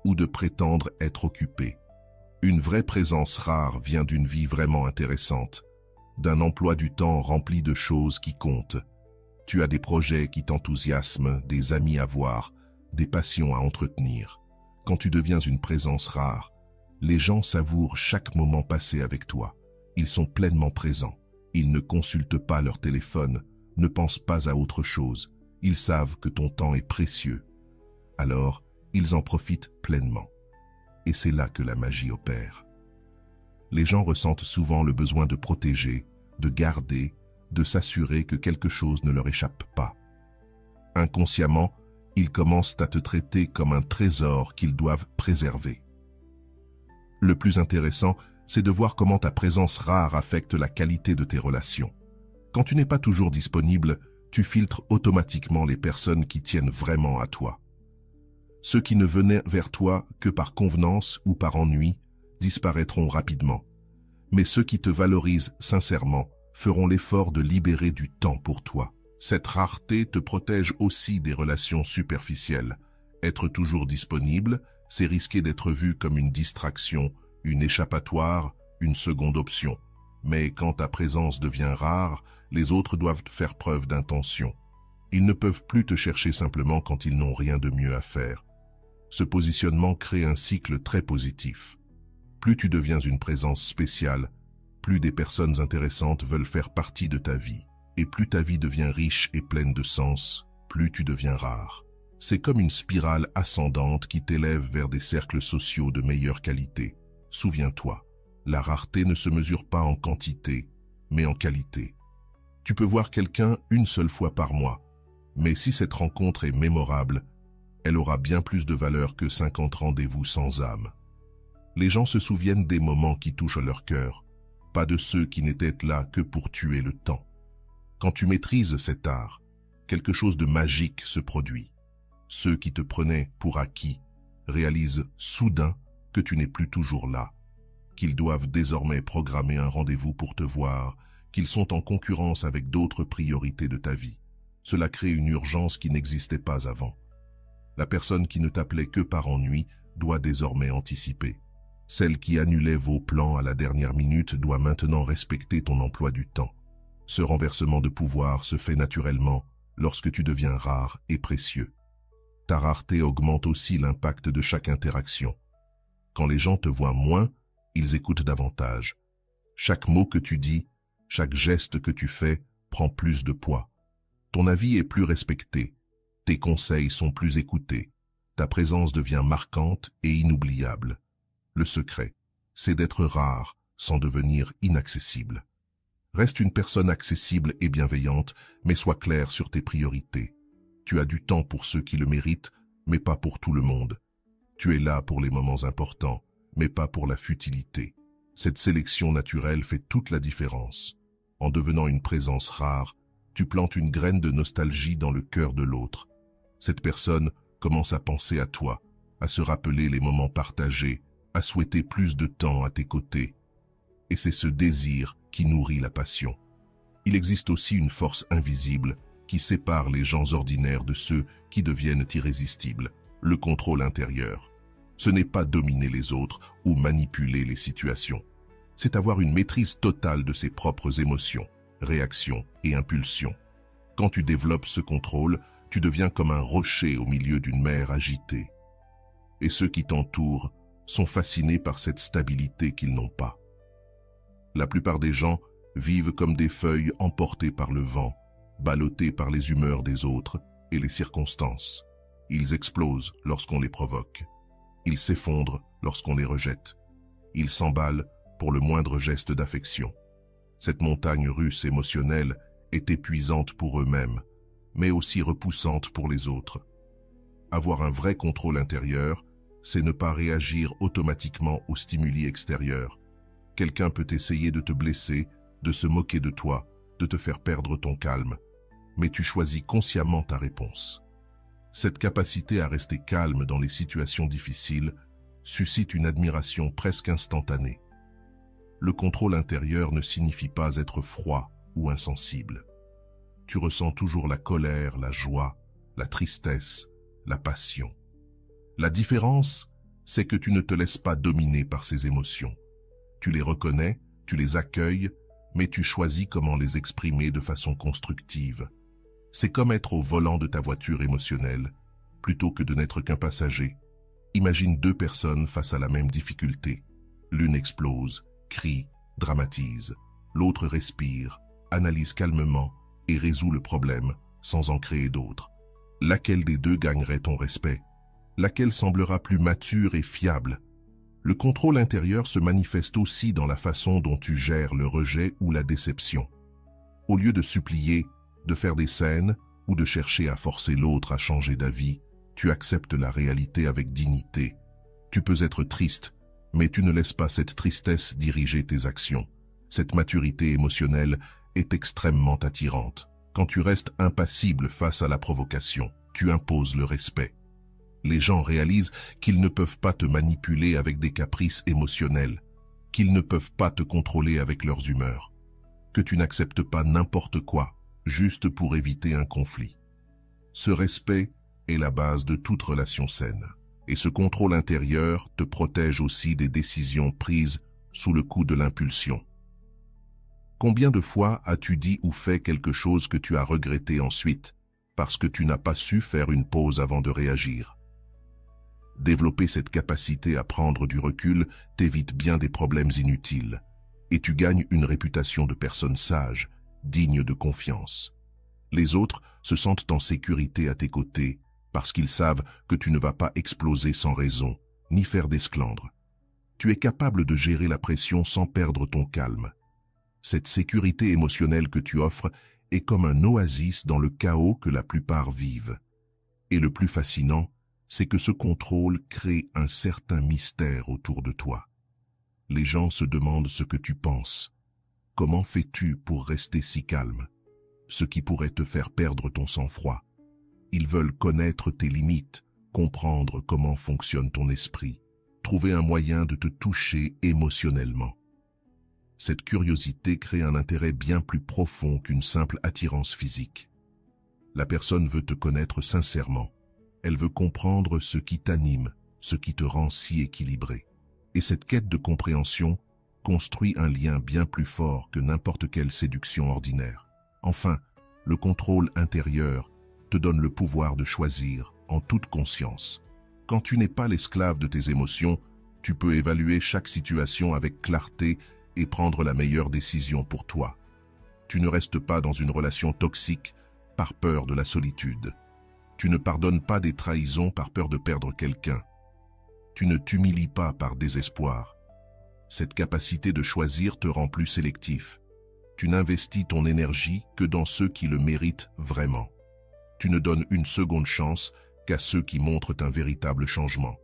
ou de prétendre être occupé. Une vraie présence rare vient d'une vie vraiment intéressante, d'un emploi du temps rempli de choses qui comptent. Tu as des projets qui t'enthousiasment, des amis à voir, des passions à entretenir. Quand tu deviens une présence rare, les gens savourent chaque moment passé avec toi. Ils sont pleinement présents. Ils ne consultent pas leur téléphone, ne pensent pas à autre chose. Ils savent que ton temps est précieux. Alors, ils en profitent pleinement. Et c'est là que la magie opère. Les gens ressentent souvent le besoin de protéger, de garder, de s'assurer que quelque chose ne leur échappe pas. Inconsciemment, ils commencent à te traiter comme un trésor qu'ils doivent préserver. Le plus intéressant, c'est de voir comment ta présence rare affecte la qualité de tes relations. Quand tu n'es pas toujours disponible, tu filtres automatiquement les personnes qui tiennent vraiment à toi. Ceux qui ne venaient vers toi que par convenance ou par ennui disparaîtront rapidement. Mais ceux qui te valorisent sincèrement feront l'effort de libérer du temps pour toi. Cette rareté te protège aussi des relations superficielles. Être toujours disponible, c'est risquer d'être vu comme une distraction, une échappatoire, une seconde option. Mais quand ta présence devient rare, les autres doivent faire preuve d'intention. Ils ne peuvent plus te chercher simplement quand ils n'ont rien de mieux à faire. Ce positionnement crée un cycle très positif. Plus tu deviens une présence spéciale, plus des personnes intéressantes veulent faire partie de ta vie. Et plus ta vie devient riche et pleine de sens, plus tu deviens rare. C'est comme une spirale ascendante qui t'élève vers des cercles sociaux de meilleure qualité. Souviens-toi, la rareté ne se mesure pas en quantité, mais en qualité. Tu peux voir quelqu'un une seule fois par mois, mais si cette rencontre est mémorable, elle aura bien plus de valeur que 50 rendez-vous sans âme. Les gens se souviennent des moments qui touchent leur cœur, pas de ceux qui n'étaient là que pour tuer le temps. Quand tu maîtrises cet art, quelque chose de magique se produit. Ceux qui te prenaient pour acquis réalisent soudain que tu n'es plus toujours là, qu'ils doivent désormais programmer un rendez-vous pour te voir, qu'ils sont en concurrence avec d'autres priorités de ta vie. Cela crée une urgence qui n'existait pas avant. La personne qui ne t'appelait que par ennui doit désormais anticiper. Celle qui annulait vos plans à la dernière minute doit maintenant respecter ton emploi du temps. Ce renversement de pouvoir se fait naturellement lorsque tu deviens rare et précieux. Ta rareté augmente aussi l'impact de chaque interaction. Quand les gens te voient moins, ils écoutent davantage. Chaque mot que tu dis, chaque geste que tu fais prend plus de poids. Ton avis est plus respecté, tes conseils sont plus écoutés, ta présence devient marquante et inoubliable. Le secret, c'est d'être rare sans devenir inaccessible. Reste une personne accessible et bienveillante, mais sois clair sur tes priorités. Tu as du temps pour ceux qui le méritent, mais pas pour tout le monde. Tu es là pour les moments importants, mais pas pour la futilité. Cette sélection naturelle fait toute la différence. En devenant une présence rare, tu plantes une graine de nostalgie dans le cœur de l'autre. Cette personne commence à penser à toi, à se rappeler les moments partagés, à souhaiter plus de temps à tes côtés. Et c'est ce désir qui nourrit la passion. Il existe aussi une force invisible qui sépare les gens ordinaires de ceux qui deviennent irrésistibles, le contrôle intérieur. Ce n'est pas dominer les autres ou manipuler les situations. C'est avoir une maîtrise totale de ses propres émotions, réactions et impulsions. Quand tu développes ce contrôle, tu deviens comme un rocher au milieu d'une mer agitée. Et ceux qui t'entourent sont fascinés par cette stabilité qu'ils n'ont pas. La plupart des gens vivent comme des feuilles emportées par le vent, ballottées par les humeurs des autres et les circonstances. Ils explosent lorsqu'on les provoque. Ils s'effondrent lorsqu'on les rejette. Ils s'emballent pour le moindre geste d'affection. Cette montagne russe émotionnelle est épuisante pour eux-mêmes, mais aussi repoussante pour les autres. Avoir un vrai contrôle intérieur, c'est ne pas réagir automatiquement aux stimuli extérieurs. Quelqu'un peut essayer de te blesser, de se moquer de toi, de te faire perdre ton calme, mais tu choisis consciemment ta réponse. Cette capacité à rester calme dans les situations difficiles suscite une admiration presque instantanée. Le contrôle intérieur ne signifie pas être froid ou insensible. Tu ressens toujours la colère, la joie, la tristesse, la passion. La différence, c'est que tu ne te laisses pas dominer par ces émotions. Tu les reconnais, tu les accueilles, mais tu choisis comment les exprimer de façon constructive. C'est comme être au volant de ta voiture émotionnelle, plutôt que de n'être qu'un passager. Imagine deux personnes face à la même difficulté. L'une explose, crie, dramatise. L'autre respire, analyse calmement et résout le problème sans en créer d'autres. Laquelle des deux gagnerait ton respect? Laquelle semblera plus mature et fiable? Le contrôle intérieur se manifeste aussi dans la façon dont tu gères le rejet ou la déception. Au lieu de supplier, de faire des scènes ou de chercher à forcer l'autre à changer d'avis, tu acceptes la réalité avec dignité. Tu peux être triste, mais tu ne laisses pas cette tristesse diriger tes actions. Cette maturité émotionnelle est extrêmement attirante. Quand tu restes impassible face à la provocation, tu imposes le respect. Les gens réalisent qu'ils ne peuvent pas te manipuler avec des caprices émotionnels, qu'ils ne peuvent pas te contrôler avec leurs humeurs, que tu n'acceptes pas n'importe quoi, juste pour éviter un conflit. Ce respect est la base de toute relation saine, et ce contrôle intérieur te protège aussi des décisions prises sous le coup de l'impulsion. Combien de fois as-tu dit ou fait quelque chose que tu as regretté ensuite, parce que tu n'as pas su faire une pause avant de réagir? Développer cette capacité à prendre du recul t'évite bien des problèmes inutiles, et tu gagnes une réputation de personne sage, digne de confiance. Les autres se sentent en sécurité à tes côtés, parce qu'ils savent que tu ne vas pas exploser sans raison, ni faire d'esclandre. Tu es capable de gérer la pression sans perdre ton calme. Cette sécurité émotionnelle que tu offres est comme un oasis dans le chaos que la plupart vivent. Et le plus fascinant, c'est que ce contrôle crée un certain mystère autour de toi. Les gens se demandent ce que tu penses. Comment fais-tu pour rester si calme? Ce qui pourrait te faire perdre ton sang-froid. Ils veulent connaître tes limites, comprendre comment fonctionne ton esprit, trouver un moyen de te toucher émotionnellement. Cette curiosité crée un intérêt bien plus profond qu'une simple attirance physique. La personne veut te connaître sincèrement. Elle veut comprendre ce qui t'anime, ce qui te rend si équilibré. Et cette quête de compréhension construit un lien bien plus fort que n'importe quelle séduction ordinaire. Enfin, le contrôle intérieur te donne le pouvoir de choisir en toute conscience. Quand tu n'es pas l'esclave de tes émotions, tu peux évaluer chaque situation avec clarté et prendre la meilleure décision pour toi. Tu ne restes pas dans une relation toxique par peur de la solitude. Tu ne pardonnes pas des trahisons par peur de perdre quelqu'un. Tu ne t'humilies pas par désespoir. Cette capacité de choisir te rend plus sélectif. Tu n'investis ton énergie que dans ceux qui le méritent vraiment. Tu ne donnes une seconde chance qu'à ceux qui montrent un véritable changement.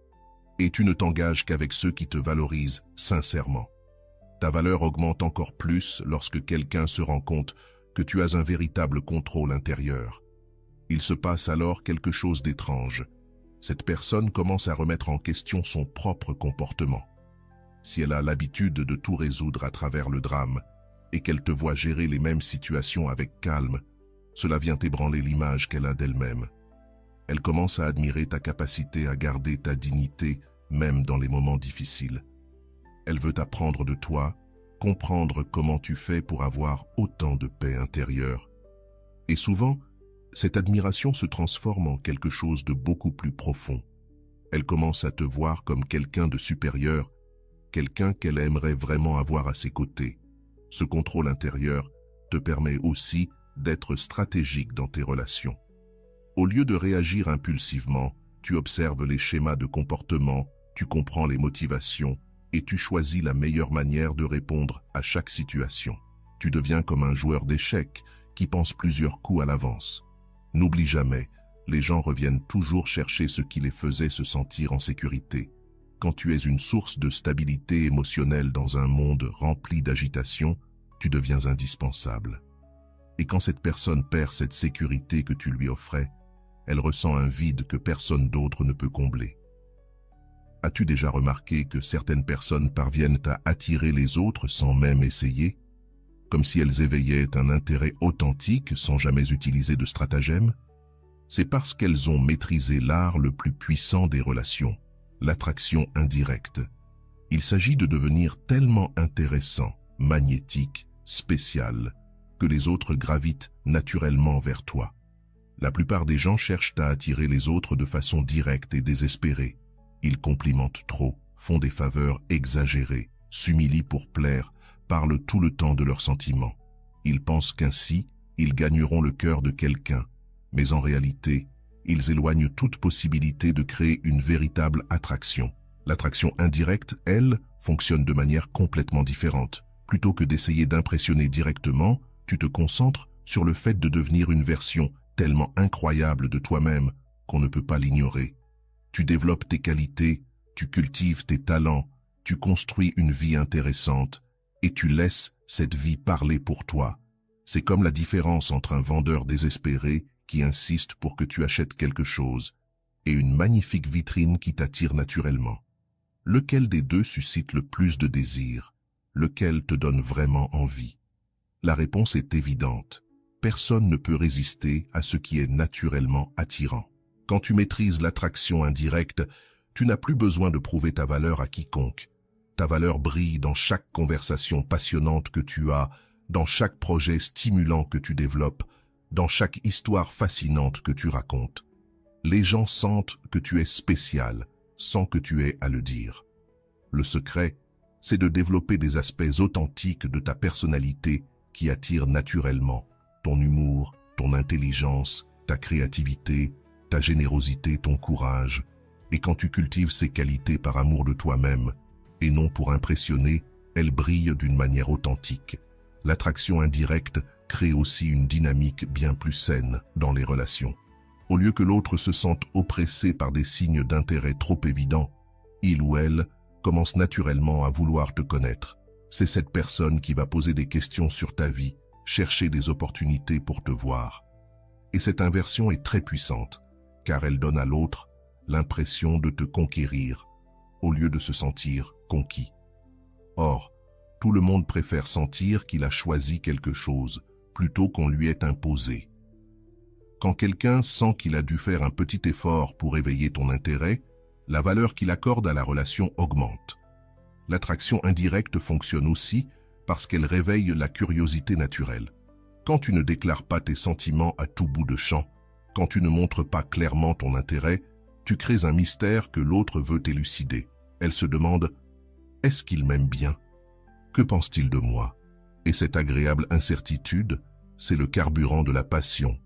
Et tu ne t'engages qu'avec ceux qui te valorisent sincèrement. Ta valeur augmente encore plus lorsque quelqu'un se rend compte que tu as un véritable contrôle intérieur. Il se passe alors quelque chose d'étrange. Cette personne commence à remettre en question son propre comportement. Si elle a l'habitude de tout résoudre à travers le drame et qu'elle te voit gérer les mêmes situations avec calme, cela vient ébranler l'image qu'elle a d'elle-même. Elle commence à admirer ta capacité à garder ta dignité même dans les moments difficiles. Elle veut apprendre de toi, comprendre comment tu fais pour avoir autant de paix intérieure. Et souvent, cette admiration se transforme en quelque chose de beaucoup plus profond. Elle commence à te voir comme quelqu'un de supérieur, quelqu'un qu'elle aimerait vraiment avoir à ses côtés. Ce contrôle intérieur te permet aussi d'être stratégique dans tes relations. Au lieu de réagir impulsivement, tu observes les schémas de comportement, tu comprends les motivations et tu choisis la meilleure manière de répondre à chaque situation. Tu deviens comme un joueur d'échecs qui pense plusieurs coups à l'avance. N'oublie jamais, les gens reviennent toujours chercher ce qui les faisait se sentir en sécurité. Quand tu es une source de stabilité émotionnelle dans un monde rempli d'agitation, tu deviens indispensable. Et quand cette personne perd cette sécurité que tu lui offrais, elle ressent un vide que personne d'autre ne peut combler. As-tu déjà remarqué que certaines personnes parviennent à attirer les autres sans même essayer? comme si elles éveillaient un intérêt authentique sans jamais utiliser de stratagème? C'est parce qu'elles ont maîtrisé l'art le plus puissant des relations, l'attraction indirecte. Il s'agit de devenir tellement intéressant, magnétique, spécial, que les autres gravitent naturellement vers toi. La plupart des gens cherchent à attirer les autres de façon directe et désespérée. Ils complimentent trop, font des faveurs exagérées, s'humilient pour plaire, parlent tout le temps de leurs sentiments. Ils pensent qu'ainsi, ils gagneront le cœur de quelqu'un, mais en réalité, ils éloignent toute possibilité de créer une véritable attraction. L'attraction indirecte, elle, fonctionne de manière complètement différente. Plutôt que d'essayer d'impressionner directement, tu te concentres sur le fait de devenir une version tellement incroyable de toi-même qu'on ne peut pas l'ignorer. Tu développes tes qualités, tu cultives tes talents, tu construis une vie intéressante et tu laisses cette vie parler pour toi. C'est comme la différence entre un vendeur désespéré qui insiste pour que tu achètes quelque chose et une magnifique vitrine qui t'attire naturellement. Lequel des deux suscite le plus de désir? Lequel te donne vraiment envie? La réponse est évidente. Personne ne peut résister à ce qui est naturellement attirant. Quand tu maîtrises l'attraction indirecte, tu n'as plus besoin de prouver ta valeur à quiconque. Ta valeur brille dans chaque conversation passionnante que tu as, dans chaque projet stimulant que tu développes, dans chaque histoire fascinante que tu racontes. Les gens sentent que tu es spécial, sans que tu aies à le dire. Le secret, c'est de développer des aspects authentiques de ta personnalité qui attirent naturellement. Ton humour, ton intelligence, ta créativité, ta générosité, ton courage. Et quand tu cultives ces qualités par amour de toi-même, et non pour impressionner, elles brillent d'une manière authentique. L'attraction indirecte crée aussi une dynamique bien plus saine dans les relations. Au lieu que l'autre se sente oppressé par des signes d'intérêt trop évidents, il ou elle commence naturellement à vouloir te connaître. C'est cette personne qui va poser des questions sur ta vie, chercher des opportunités pour te voir. Et cette inversion est très puissante, car elle donne à l'autre l'impression de te conquérir, au lieu de se sentir conquis. Or, tout le monde préfère sentir qu'il a choisi quelque chose, plutôt qu'on lui ait imposé. Quand quelqu'un sent qu'il a dû faire un petit effort pour éveiller ton intérêt, la valeur qu'il accorde à la relation augmente. L'attraction indirecte fonctionne aussi parce qu'elle réveille la curiosité naturelle. Quand tu ne déclares pas tes sentiments à tout bout de champ, quand tu ne montres pas clairement ton intérêt, tu crées un mystère que l'autre veut élucider. Elle se demande « Est-ce qu'il m'aime bien? Que pense-t-il de moi ?» Et cette agréable incertitude, c'est le carburant de la passion.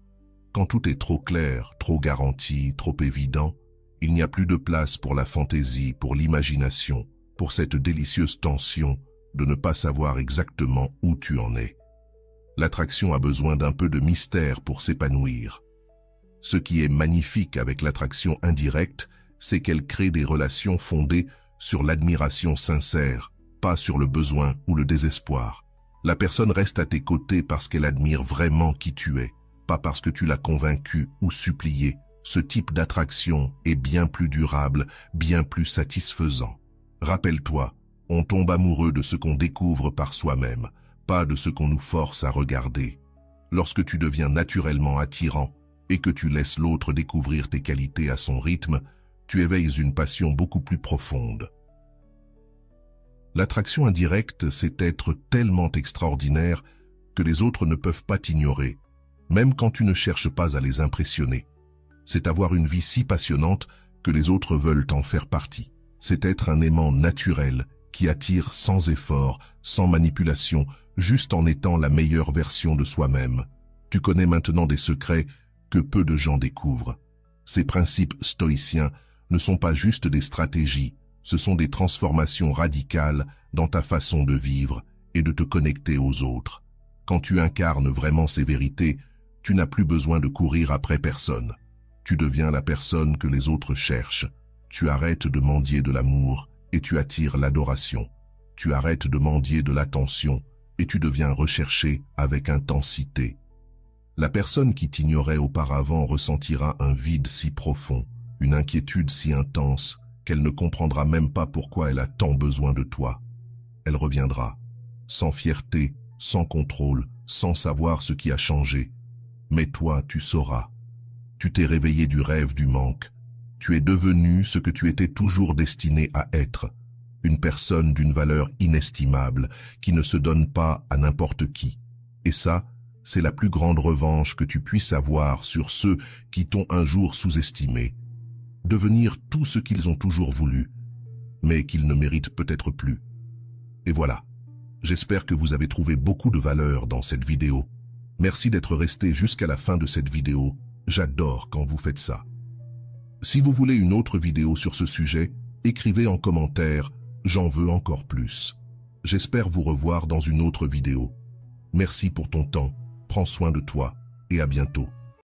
Quand tout est trop clair, trop garanti, trop évident, il n'y a plus de place pour la fantaisie, pour l'imagination, pour cette délicieuse tension de ne pas savoir exactement où tu en es. L'attraction a besoin d'un peu de mystère pour s'épanouir. Ce qui est magnifique avec l'attraction indirecte, c'est qu'elle crée des relations fondées sur l'admiration sincère, pas sur le besoin ou le désespoir. La personne reste à tes côtés parce qu'elle admire vraiment qui tu es, pas parce que tu l'as convaincu ou supplié. Ce type d'attraction est bien plus durable, bien plus satisfaisant. Rappelle-toi, on tombe amoureux de ce qu'on découvre par soi-même, pas de ce qu'on nous force à regarder. Lorsque tu deviens naturellement attirant et que tu laisses l'autre découvrir tes qualités à son rythme, tu éveilles une passion beaucoup plus profonde. L'attraction indirecte, c'est être tellement extraordinaire que les autres ne peuvent pas t'ignorer, même quand tu ne cherches pas à les impressionner. C'est avoir une vie si passionnante que les autres veulent en faire partie. C'est être un aimant naturel qui attire sans effort, sans manipulation, juste en étant la meilleure version de soi-même. Tu connais maintenant des secrets que peu de gens découvrent. Ces principes stoïciens ne sont pas juste des stratégies, ce sont des transformations radicales dans ta façon de vivre et de te connecter aux autres. Quand tu incarnes vraiment ces vérités, tu n'as plus besoin de courir après personne. Tu deviens la personne que les autres cherchent. Tu arrêtes de mendier de l'amour et tu attires l'adoration. Tu arrêtes de mendier de l'attention et tu deviens recherché avec intensité. La personne qui t'ignorait auparavant ressentira un vide si profond, une inquiétude si intense, qu'elle ne comprendra même pas pourquoi elle a tant besoin de toi. Elle reviendra, sans fierté sans contrôle, sans savoir ce qui a changé. Mais toi, tu sauras. Tu t'es réveillé du rêve du manque. Tu es devenu ce que tu étais toujours destiné à être. Une personne d'une valeur inestimable, qui ne se donne pas à n'importe qui. Et ça, c'est la plus grande revanche que tu puisses avoir sur ceux qui t'ont un jour sous-estimé. Devenir tout ce qu'ils ont toujours voulu, mais qu'ils ne méritent peut-être plus. Et voilà. J'espère que vous avez trouvé beaucoup de valeur dans cette vidéo. Merci d'être resté jusqu'à la fin de cette vidéo. J'adore quand vous faites ça. Si vous voulez une autre vidéo sur ce sujet, écrivez en commentaire « J'en veux encore plus ». J'espère vous revoir dans une autre vidéo. Merci pour ton temps, prends soin de toi et à bientôt.